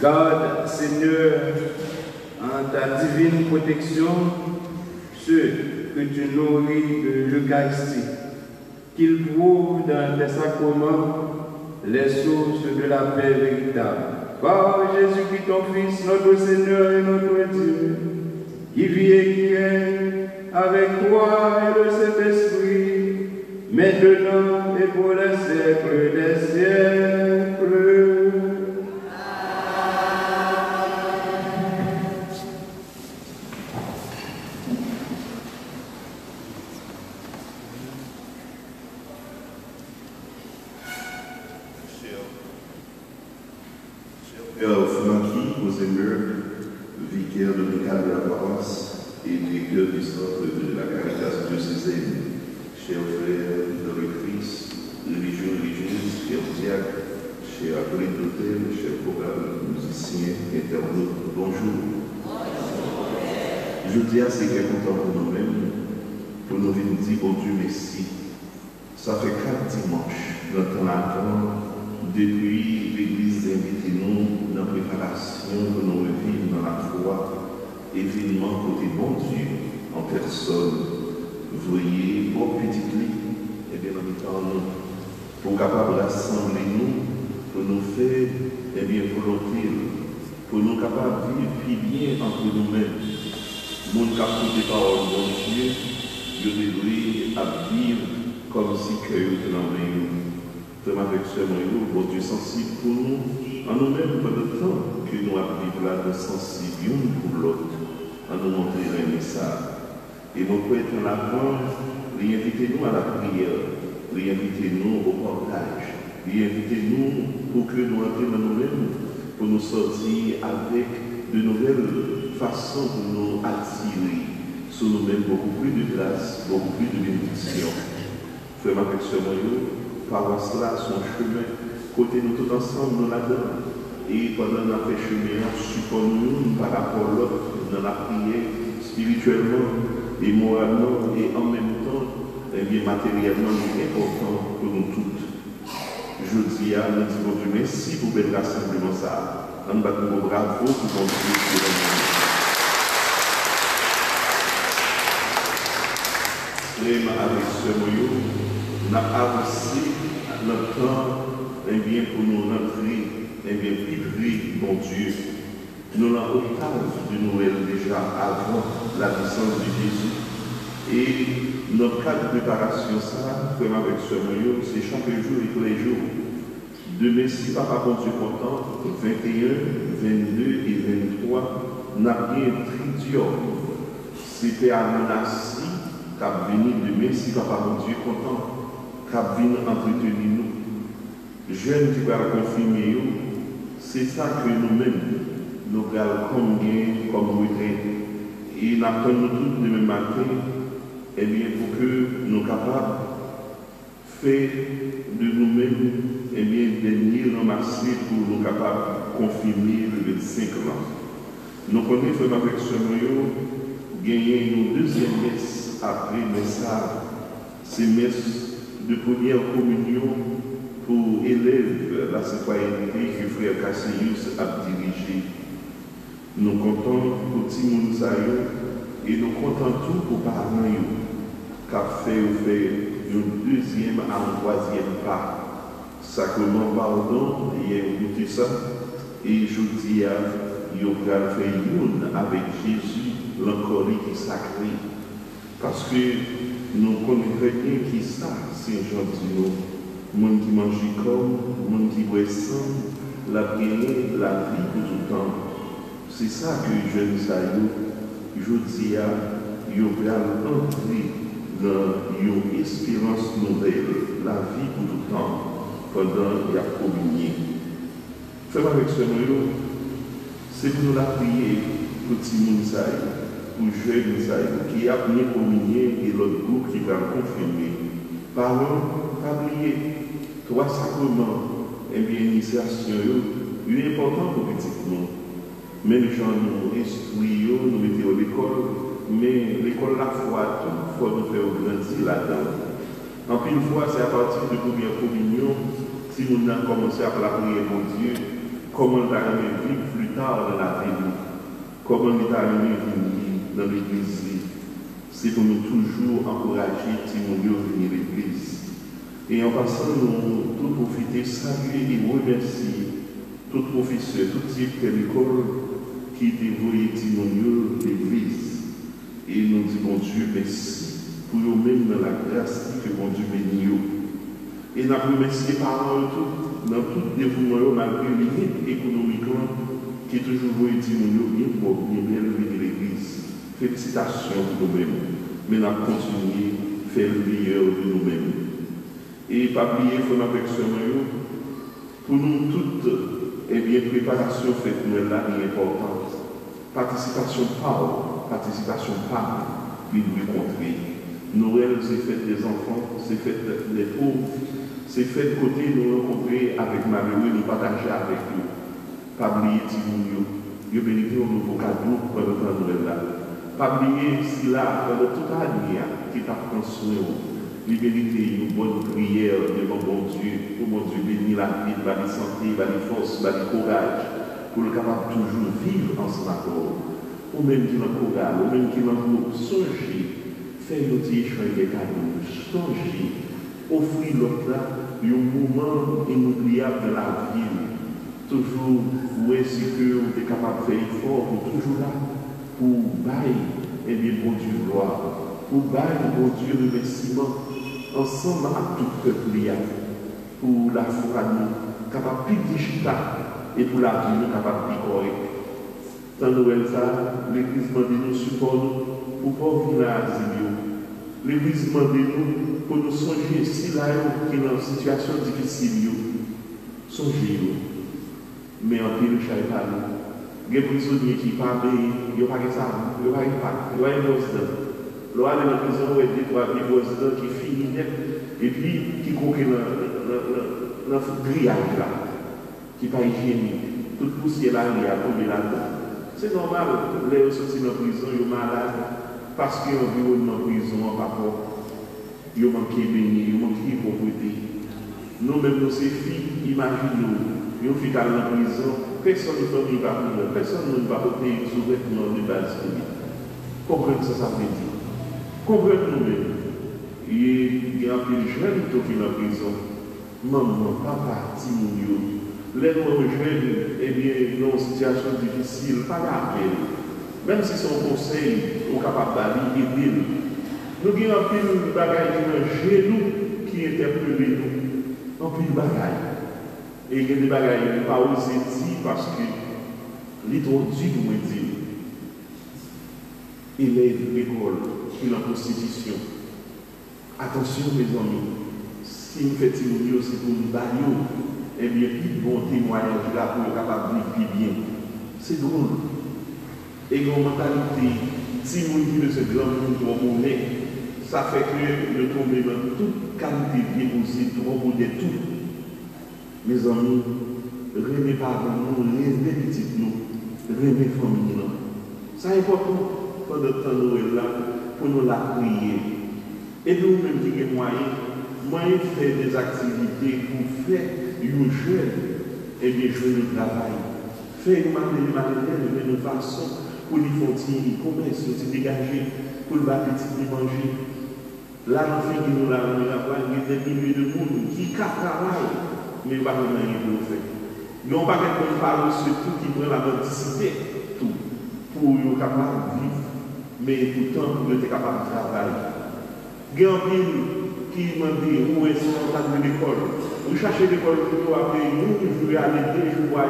S1: Garde, Seigneur, en ta divine protection, ceux que tu nourris de l'Eucharistie, qu'ils prouvent dans tes sacrements les sources de la paix véritable. Par Jésus-Christ, ton Fils, notre Seigneur et notre Dieu, qui vit et qui règne avec toi et le Saint-Esprit, maintenant et pour les siècles des siècles.
S7: Père Francky Rosenberg, vicaire dominical de la paroisse et directeur du centre de la Caritas diocésaine, chers frères dans le Christ, religieuses, chers diacres, chers acolytes d'hôtel, chers chorales, musiciens, internautes, bonjour. Je dis à ces qui sont contents pour nous-mêmes, pour nous venir dire au Dieu merci. Ça fait 4 dimanches, notre temps depuis l'Église invite nous dans la préparation que nous vivons dans la foi, événement côté bon Dieu en personne. Voyez, au petit lit, et bien en temps nous, pour capable rassembler nous, pour nous faire et bien volonté, pour nous capables de vivre plus bien entre nous-mêmes. Mon capable de parole, bon Dieu, je devrais à vivre comme si que nous l'envoyons. Vraiment avec ce moyen, bon Dieu sensible pour nous, en nous-mêmes pendant le temps que nous vivons là de sensible l'une pour l'autre, en nous montrer un message. Et mon poète en avant, réinvitez-nous à la prière, réinvitez-nous au partage, réinvitez-nous pour que nous entrions dans nous-mêmes, pour nous sortir avec de nouvelles façons de nous attirer sur nous-mêmes beaucoup plus de grâce, beaucoup plus de bénédiction. Vraiment avec ce moyen, paroisse là, son chemin, côté nous tous ensemble, nous là-dedans. Et pendant notre chemin, support-nous par rapport à l'autre, dans la prière, spirituellement et moralement, et en même temps, et bien matériellement, c'est important pour nous toutes. Je dis à nous disons Dieu merci pour le rassemblement ça. On va nous bravo pour continuer sur le monde. Vraiment avec ce moyen, on a avancé notre temps bien pour nous rentrer bien vivre bon Dieu. Nous l'avons octave de Noël déjà avant la naissance de Jésus. Et notre cas de préparation, ça, comme avec ce moyen, c'est chaque jour et tous les jours. Demain, si Papa bon Dieu content, 21, 22 et 23, n'a bien tridium. C'était à Menassi, qui a venu demain, si Papa bon Dieu content. Cap vient entretenir nous. Jeunes qui va confirmer, c'est ça que nous-mêmes, nous regardons combien comme retraite. Et nous attendons tous le même matin, eh bien, pour que nous soyons capables de faire de nous-mêmes eh bien, des nids ramassés pour nous capables de confirmer le 25 ans. Nous connaissons avec ce moyen, gagner nos deuxième messe après message, c'est messe de première communion pour élèves la citoyenneté que Frère Cassius a dirigé. Nous comptons pour Timon Sayo et nous comptons tout pour parents qui a fait un deuxième à un troisième pas. Sacrement pardon, il y a eu ça. Et je dis à il va faire une avec Jésus, l'encore qui est sacré. Parce que nous connaissons très bien qui ça, c'est Jean Dino. Monde qui mange comme, monde qui boit sang, la gagner la vie pour tout le temps. C'est ça que je jeune Sayo, je dis à il va entrer dans une espérance nouvelle, la vie pour tout le temps, pendant qu'il y a communié. Fais avec ce mot, c'est pour nous la prier pour Timon Sayo. Pour jeune qui a bien communié et l'autre groupe qui va confirmer. Parlons, pas oublier, 3 sacrements, et bien initiation, il est important pour petit nous. Même gens nous instruisons, nous mettons à l'école, mais l'école la foi, il faut nous faire grandir là-dedans. En plus, une fois, c'est à partir de première communion, si nous avons commencé à la prière pour Dieu, comment nous avons vivre plus tard dans la vie, comment nous avons vivre dans l'église. C'est pour nous toujours encourager si nous venir à l'église. Et en passant, nous tous profiter, saluer et remercier tout professeur, tout type de l'école qui dévoile l'église. Et nous disons, bon Dieu, merci pour nous-mêmes dans la grâce que bon Dieu bénit. Et nous remercier par tout, dans tout dévouement, malgré les limites économiques, qui est toujours bien pour bien de l'église. Félicitations pour nous-mêmes. Mais nous continuons à faire le meilleur de nous-mêmes. Et pas oublier, il faut pour nous toutes, eh bien, préparation faite nous là est importante. Participation par, il nous rencontrer. Noël, c'est fait des enfants, c'est fait des pauvres, c'est fait de côté nous rencontrer avec malheureux, nous partager avec eux. Pas oublier Timounio, Dieu bénit un nouveau cadeau pendant le Noël là. Pas oublier si là, pendant toute l'année, qui t'a pris soin, libérité, une bonne prière devant mon Dieu, pour mon Dieu bénir la vie, la santé, la force, la courage, pour le capable toujours vivre en son accord. Ou même qui l'encourage, ou même qui l'encourage, songez, faire le échange des cadeaux, songez, offrir l'autre là, un moment inoubliable de la vie. Toujours, où est-ce que vous êtes capable de faire effort, pour toujours là, pour bailler, et bien, bon Dieu, gloire. Pour bailler, bon Dieu, remerciement, ensemble à tout peuple, pour la foi, capable de digital, et pour la vie, capable de correct. Dans Noël, l'église demande nous support pour pas venir à l'exil. L'église demande nous pour nous songer si là, qui est dans une situation difficile, songez. Mais en pile, je ne sais pas. Il y a des prisonniers qui parlent, il n'y a pas de ça, il n'y a pas de président. Là, dans la prison, il y a des présidents qui finissent et puis qui coquent dans le grillage là, qui n'est pas hygiénique. Toute poussière là, il y a tombé là-dedans. C'est normal, les gens sortis dans la prison, ils sont malades parce que l'environnement de prison n'est pas propre. Ils manquent de béni, ils manquent de propreté. Nous-mêmes, nos filles, imaginez-nous. Ils font dans la prison, personne ne peut venir par nous, personne ne va porter sous vêtements de base. Comprenez ce que ça veut dire. Comprenez nous-mêmes. Il y a un peu de jeunes qui sont dans la prison. Maman, papa, Timounio. Les jeunes, eh bien, dans une situation difficile, pas grave. Même si son conseil est capable d'aller aider. Nous avons un peu de bagages chez nous qui interpellent nous. Un peu de bagages. Et il y a des bagages qui ne sont pas osés dire parce que les trop durs pour me dire. Élève l'école, qui est la constitution. Attention mes amis, si nous faisons Timounio, c'est pour nous bailler, eh bien, plus bon témoignage là pour être capable de vivre plus bien. C'est drôle. Et une mentalité, si nous disons que ce grand monde trop monnaie, ça fait que nous tombons dans toute qualité de vie possible, trop monnaie tout. Mes amis, remettez par nous, remettez petites nous, remettez famille nous. C'est important pendant le temps Noël là pour nous la prier. Et nous-mêmes qui avons moyen de faire des activités pour faire une jeune, et bien jouer le travail. Faire une manière de façon pour les fontiers, commerce, se dégager, pour le petit manger. Là, l'enfant qui nous l'a remis à voir, il y a des milliers de monde qui travaillent. Mais il n'y a pas de rien pour le faire. Nous n'avons pas quelqu'un qui parle surtout qui prend la mendicité tout pour être capable de vivre, mais pourtant pour être capable de travailler. Il y a un qui m'a dit où est-ce qu'on va de l'école. Vous cherchez l'école pour après nous, je vais aller 2 jours,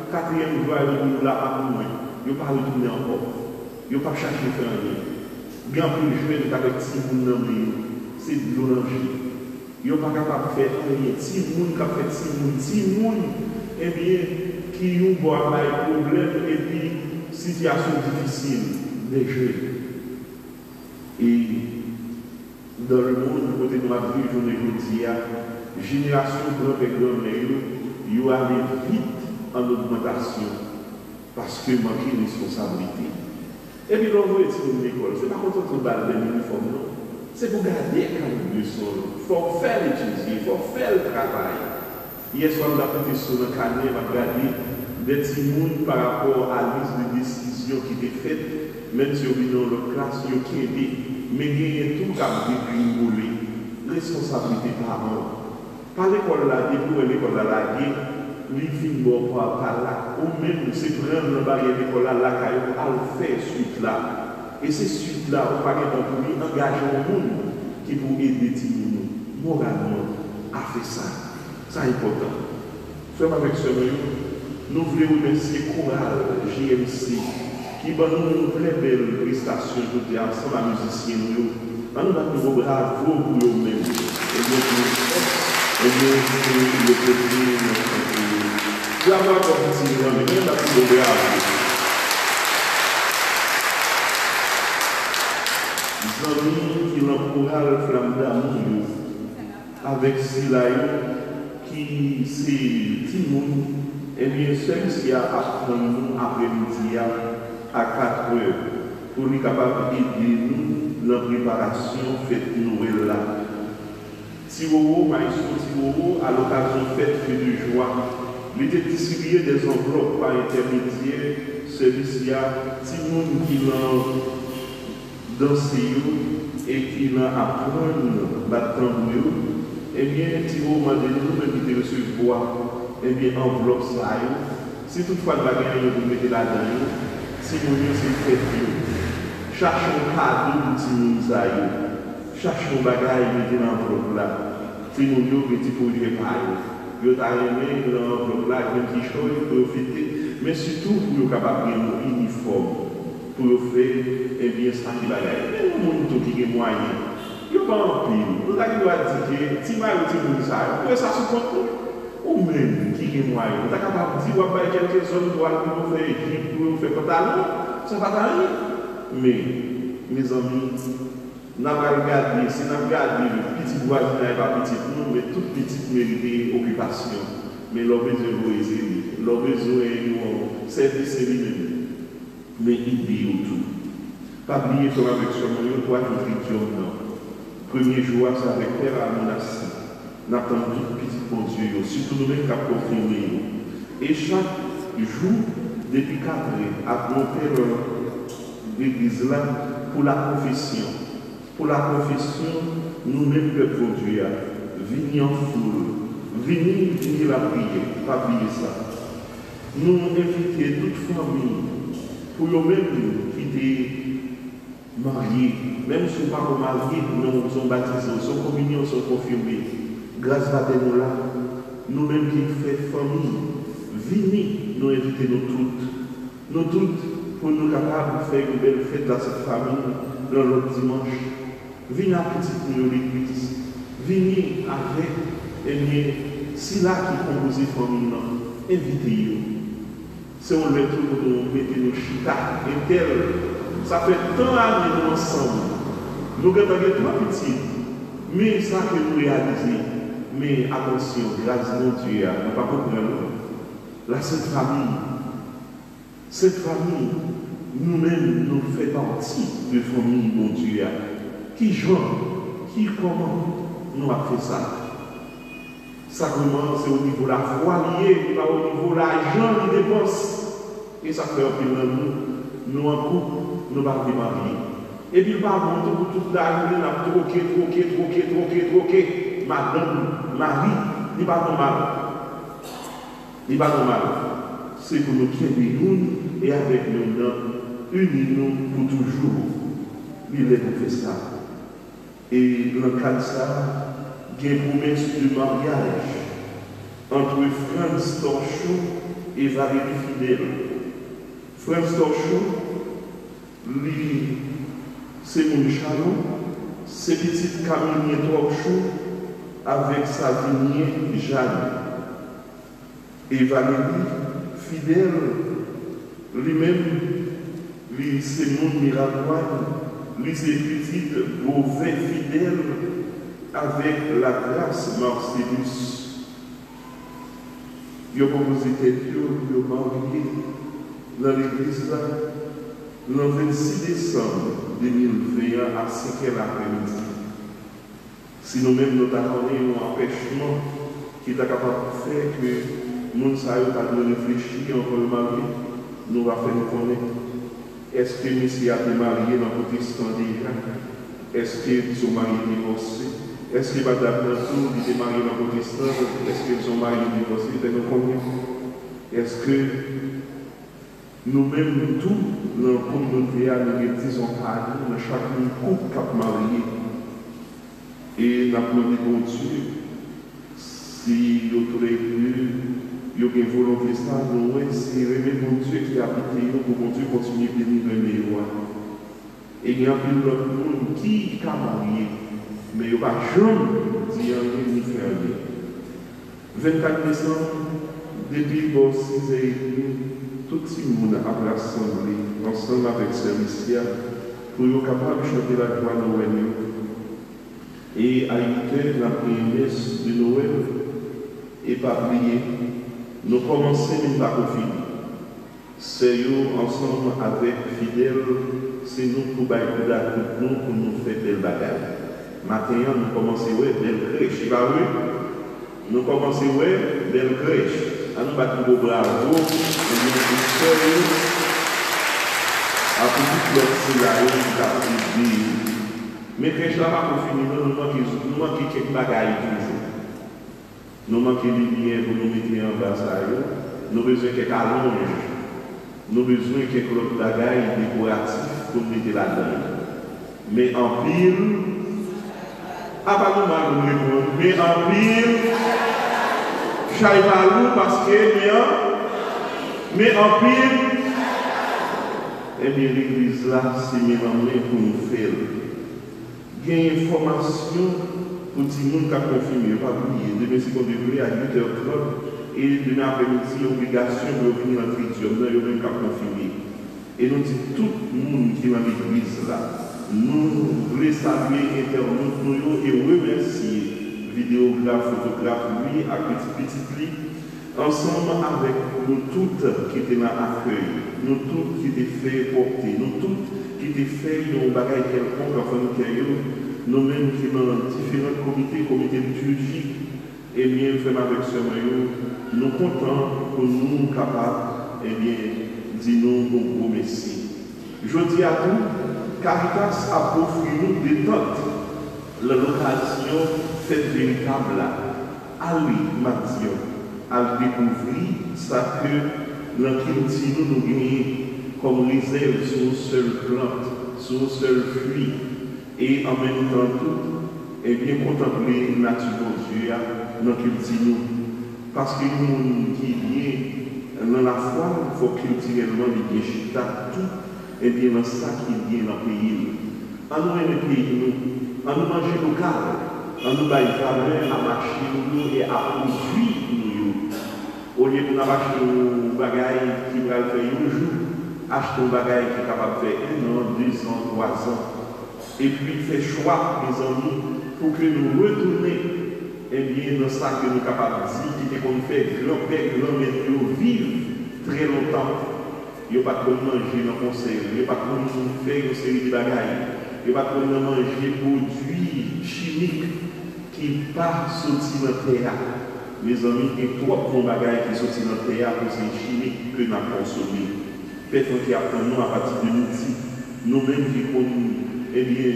S7: 4e jour, nous là à nous. Il n'y a pas retourné encore. Il n'y a pas cherché à faire rien. Il y a un peu de jeunes avec Timoun, c'est de l'oranger. Ils ne sont pas capables de faire rien. Timoun qui a fait Timoun, eh bien, qui ont des problèmes et puis situation difficile des jeunes. Et dans le monde, côté de la vie, je ne dis pas, génération grand-père, ils ont allé vite en augmentation parce que manquer de responsabilité. Et puis, l'on voit une école, ce n'est pas content de balle de l'uniforme, non. C'est pour garder quand même de son. Il faut faut faire l'étudier, il faut faire le travail. Hier soir, nous avons fait sur le carnet, on a regardé des petits par rapport à la liste de décisions qui étaient faites, même si on vient dans leur classe, il y a qui aidé, mais il y a tout qui a été responsabilité parents. Par l'école là, depuis l'école là, les filles vont par là, ou même c'est prendre la barrière d'école là, à faire suite là. Et c'est suite là, on parle pour lui engager au monde qui pour aider Timon moralement à faire ça. C'est important. Frère avec ce nous voulons remercier Chorale JMC qui va nous très belle prestation de ensemble à musiciens. Nous avons bravo pour eux-mêmes. Et bien, le premier, je vais avoir un petit peu, mais même pour le bravo. Les amis qui l'encouragent, flamme d'amour, avec Silaï, qui c'est Timon, et bien celui-ci a appris nous après-midi à 4 heures pour nous capable d'aider nous dans la préparation fête Noël là. Tiwo, maïsou Tiwo, à l'occasion fête de joie, il était distribué des enveloppes par intermédiaire, celui-ci a Timon qui l'a dansé et qui l'a appris battant. Eh bien, Tiwo m'a dit, nous même qui recevoir, eh bien, enveloppe ça. Si toutefois la gagne, vous mettez là-dedans, si vous voulez, c'est fait. Cherchez un cadeau pour Timon ça. Cherchez un bagage, mettez l'enveloppe là. Timon, petit projet pareil. Vous avez aimé l'enveloppe là, avec un petit chose, pour fêter, mais surtout pour vous capable de un uniforme, pour faire, eh bien, ça qui bagage. Mais le monde qui est moyen. Il n'y a pas un pile. Nous avons dit que si vous avez ça, vous pouvez ça supporter. Ou même, qui est moyen. Vous êtes capable de dire que vous avez quelques zones pour faire équipe, pour faire pantalon. Ça ne va pas rien. Mais, mes amis, nous avons regardé, si nous avons regardé le petit voisin n'est pas petit pour nous, mais toute petite mérite occupation. Mais leur besoin est leur besoin est service lui-même. Mais idée autour. Pas oublier que avec ce moyen, toi, tu fais premier jour, c'est avec Père Amonassi. Nous attendons tout petit bon Dieu, surtout nous-mêmes qui avons confirmé. Et chaque jour, depuis 4 ans, à monter l'église là pour la confession. Pour la confession, nous-mêmes, peuple bon Dieu, venez en foule, venez la prière, pas oublier ça. Nous invitons toute famille pour eux-mêmes qui étaient mariés, même si nous ne sommes pas mariés, nous sommes baptisés, nous sommes communions, nous sommes confirmés. Grâce à nous là, nous-mêmes qui faisons famille, venez nous inviter nous toutes, pour nous capables de faire une belle fête dans cette famille, dans l'autre dimanche. Venez à petite nous l'église, venez avec, eh bien, si là qui compose la famille, invitez-nous. C'est on le tout pour nous mettre nos chita et tel. Ça fait tant d'années ensemble. Nous avons 3 petits, mais ça que nous réalisons. Mais attention, grâce à Dieu, nous ne pouvons pas comprendre. La Sainte Famille, nous-mêmes, nous faisons partie de la famille, mon Dieu. Qui genre, qui comment, nous avons fait ça. Sacrement, c'est au niveau de la foi liée, pas au niveau de l'argent qui dépense. Et ça fait un peu nous en couple, nous ne pouvons pas marier. Et puis, par contre, pour toute la journée, nous avons troqué. Madame, Marie, il n'est pas normal. Il n'est pas normal. C'est pour nous qui nous et avec nous, unis-nous pour toujours. Il est pour faire ça. Et dans le cas de ça, il y a une promesse de mariage entre Franz Torchou et Valérie Fidèle. Franz Torchou, lui, c'est mon chalon, c'est petit Camille Torchou avec sa vignée Jeanne. Et Valérie Fidèle, lui-même, lui, c'est mon miratoire. Lui, c'est petite Beauvais fidèle avec la grâce Marcellus. Il a proposé il a marié dans l'église là, le 26 décembre 2021 à 5h l'après-midi. Si nous-mêmes nous avons un empêchement qui est capable de faire que nous ne savons pas de réfléchir encore le mari, nous va faire nous connaître. Est-ce que monsieur a été marié dans le protestant déjà? Est-ce que son mari est divorcé? Est-ce qu'il va d'abord il est marié dans le protestant? Est-ce que son mari est divorcé? Nous connaissons. Est-ce que nous-mêmes, tous, dans la communauté, nous disons à nous, chaque couple qui est marié, et nous avons demandé à Dieu, si nous avons il y a une volonté, c'est remettre mon Dieu qui habite nous pour mon Dieu continuer à bénir les rois. Et il y a un peu de monde qui est marié, mais il n'y a pas jamais dire rien ni faire rien. 24 décembre, depuis le 6h30, tout le monde a rassemblé ensemble avec Servicia pour être capable de chanter la joie de Noël. Et à 8h, la première messe de Noël, et pas prier. Nous commençons même par finir. C'est nous ensemble avec fidèles, c'est nous pour nous faire belle bagaille. Maintenant, nous commençons ouais belle crèche, pas vrai? Nous commençons ouais belle crèche. Nous battons vos bravo, nous sommes à tout le monde mais crèche là pas finir, nous manquons quelques bagailles toujours. Nous manquons de lumière pour nous mettre en bas, nous avons besoin de quelques allonges, nous avons besoin de quelques autres bagailles décoratifs pour nous mettre là-dedans. Mais en pile, pas nous mal répondre, mais en pile, j'aille pas nous parce que, mais en pile, eh bien l'église là, c'est mélangé pour nous faire. Il y a une information. Pour tout le monde qui a confirmé, pas oublier, demain c'est qu'on devrait à 8h30 et demain après-midi, obligation de venir en tritium, il y a même qu'à confirmer. Et nous disons tout le monde qui est dans l'église là, nous voulons saluer internautes nous et remercier vidéographe, photographe, lui, à petit ensemble avec nous toutes qui étaient dans l'accueil, nous toutes qui étaient fait porter, nous toutes qui étaient fait un bagage quelconque afin de nous nous-mêmes qui sommes dans différents comités liturgiques, et bien, fait avec ce maillot, nous sommes contents pour nous capables, et bien, dis-nous un gros merci. Je dis à vous, Caritas a offert nous des tentes, l'occasion faite véritable à lui, Mathieu, à découvrir ça que l'enquête nous gagnons comme réserve sur une seule plante, sur un seul fruit. Et en même temps, tout, et bien contempler la nature de Dieu dans cultiver. Parce que le monde qui vient dans la foi, il faut culturellement bien chita tout, et bien dans ça qui vient dans le pays. En nous aimer le pays, nous, en nous manger local, en nous bailler valeur à marcher nous et à produire nous. Au lieu de nous acheter un bagage qui va faire un jour, acheter un bagage qui est capable de faire 1 an, 2 ans, 3 ans. Et puis faire choix, mes amis, pour que nous retournions dans ça que nous sommes capables de dire, qui est qu'on fait grand-père, grand-mère, vivre très longtemps. Il n'y a pas de manger dans le conseil, il n'y a pas de faire une série de bagailles, il n'y a pas de manger des produits chimiques qui partent sortir dans le terre. Mes amis, il y a trois bons bagailles qui sortent dans le terre pour ces chimiques que nous avons consommés. Personne qui apprend nous à partir de midi, nous-mêmes qui connaissons. Eh bien,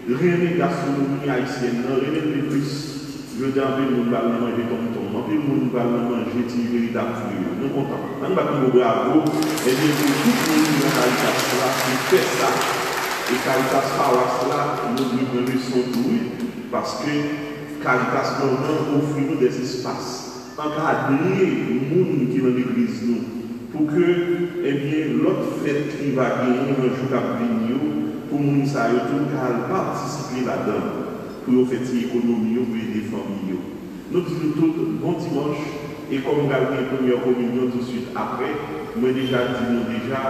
S7: rien de gastronomie haïtienne, rien de plus. Je dis à peu monde va manger comme ton, un peu de monde va manger une véritable fruit. Nous sommes contents. On va dire bravo. Eh bien, pour tout le monde qui est dans Caritas là, qui fait ça, et Caritas Paroisse là, nous devons leçon pour eux, parce que Caritas offre nous des espaces. Encadrer le monde qui est dans l'église, pour que, eh bien, l'autre fête qui va gagner un jour à venir, pour nous, ça a tout participer là-dedans, pour faire l'économie, pour aider les familles. Nous disons tout bon dimanche, et comme nous avons une première communion tout de suite après, moi déjà dit nous déjà,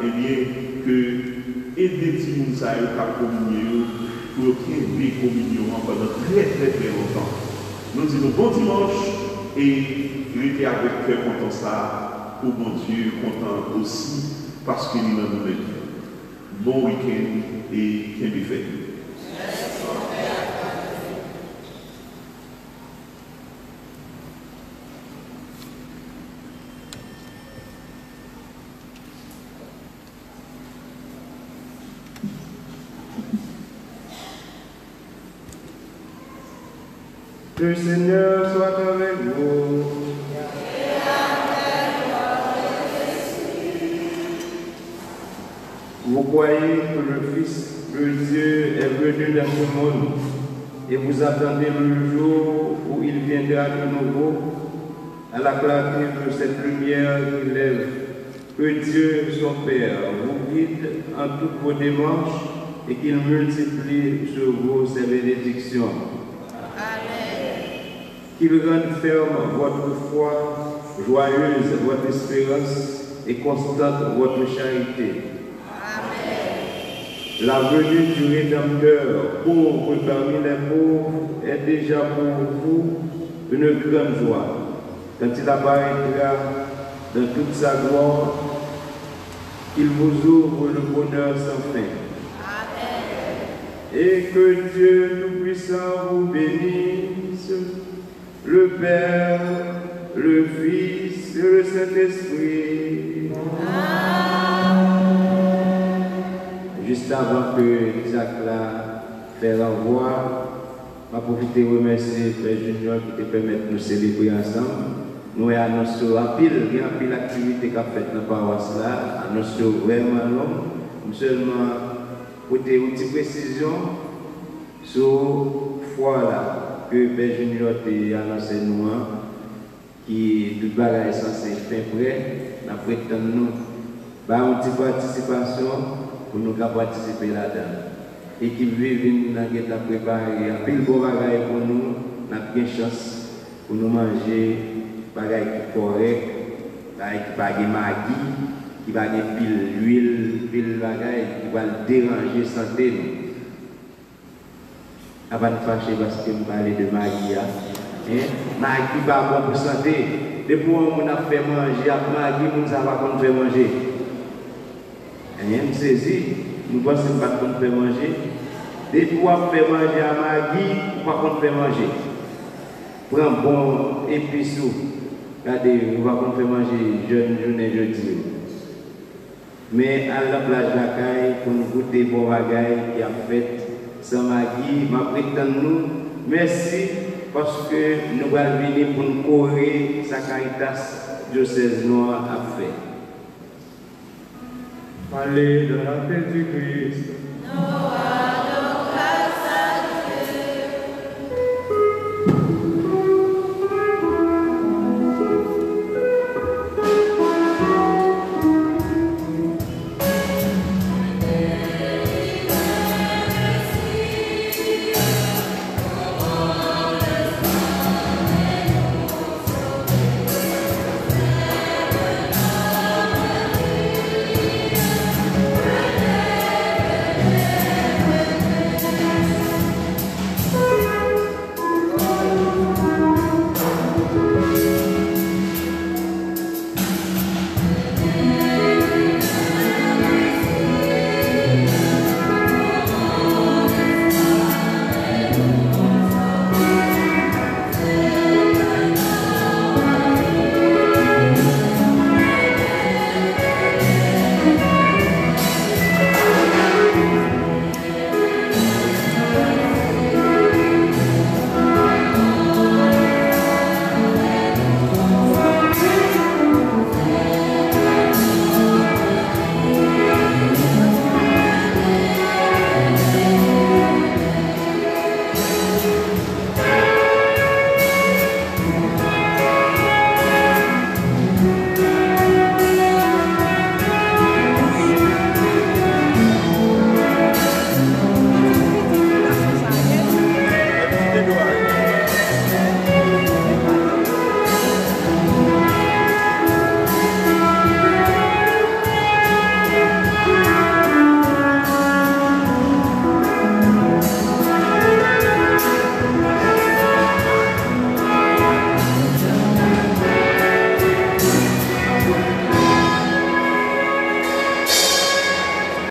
S7: eh bien, que aider les gens à communier, pour qu'il y ait des communions pendant très longtemps. Nous disons bon dimanche, et rester avec cœur content ça, pour mon Dieu, content aussi, parce qu'il est dans nos vies. Bon week-end et qu'un buffet.
S6: Le Seigneur soit avec vous. Vous croyez que le Fils de Dieu est venu dans ce monde et vous attendez le jour où il viendra de nouveau à la clarté de cette lumière qui lève. Que Dieu, son Père, vous guide en toutes vos démarches et qu'il multiplie sur vous ses bénédictions.
S5: Amen.
S6: Qu'il rende ferme votre foi, joyeuse votre espérance et constante votre charité. La venue du Rédempteur, pauvre parmi les pauvres, est déjà pour vous une grande joie. Quand il apparaîtra dans toute sa gloire, il vous ouvre le bonheur sans fin.
S5: Amen.
S6: Et que Dieu Tout-Puissant vous bénisse, le Père, le Fils et le Saint-Esprit. Juste avant que Isaac fait l'envoi, je vais profiter de remercier Père Junior qui te permet de nous célébrer ensemble. Nous annonçons en pile activité qu'a faite dans la paroisse là, annonçons vraiment long. Seulement pour des petites précisions sur foi là que Père Junior t'a annoncé nous, qui tout bagage est censé faire prêt, nous prétendons nous une petite participation pour nous participer là-dedans. Et qui vivent dans la préparer un pile bon bagage pour nous, nous avons bien chance pour nous manger bagage qui correct, bagage qui pas de magui, qui va de pile l'huile, pile bagage qui va déranger santé nous. Avant de fâcher parce que nous parlons de magui, magui pas bon pour santé. Depuis qu'on a fait manger à magui, nous ne savons pas qu'on fait manger. Nous saisi, nous pensons pas qu'on fait manger. Depuis qu'on fait manger à magui, pas qu'on fait manger. Prends bon épice. Regardez, on va qu'on fait manger jeune journée jeudi. Mais à la plage de la caille, pour nous goûter bon bagaille qui a fait sans magui, ma prétend nous, merci parce que nous allons venir pour nous courir sa caritas diocèse noire a fait.
S8: Allez dans la paix du Christ.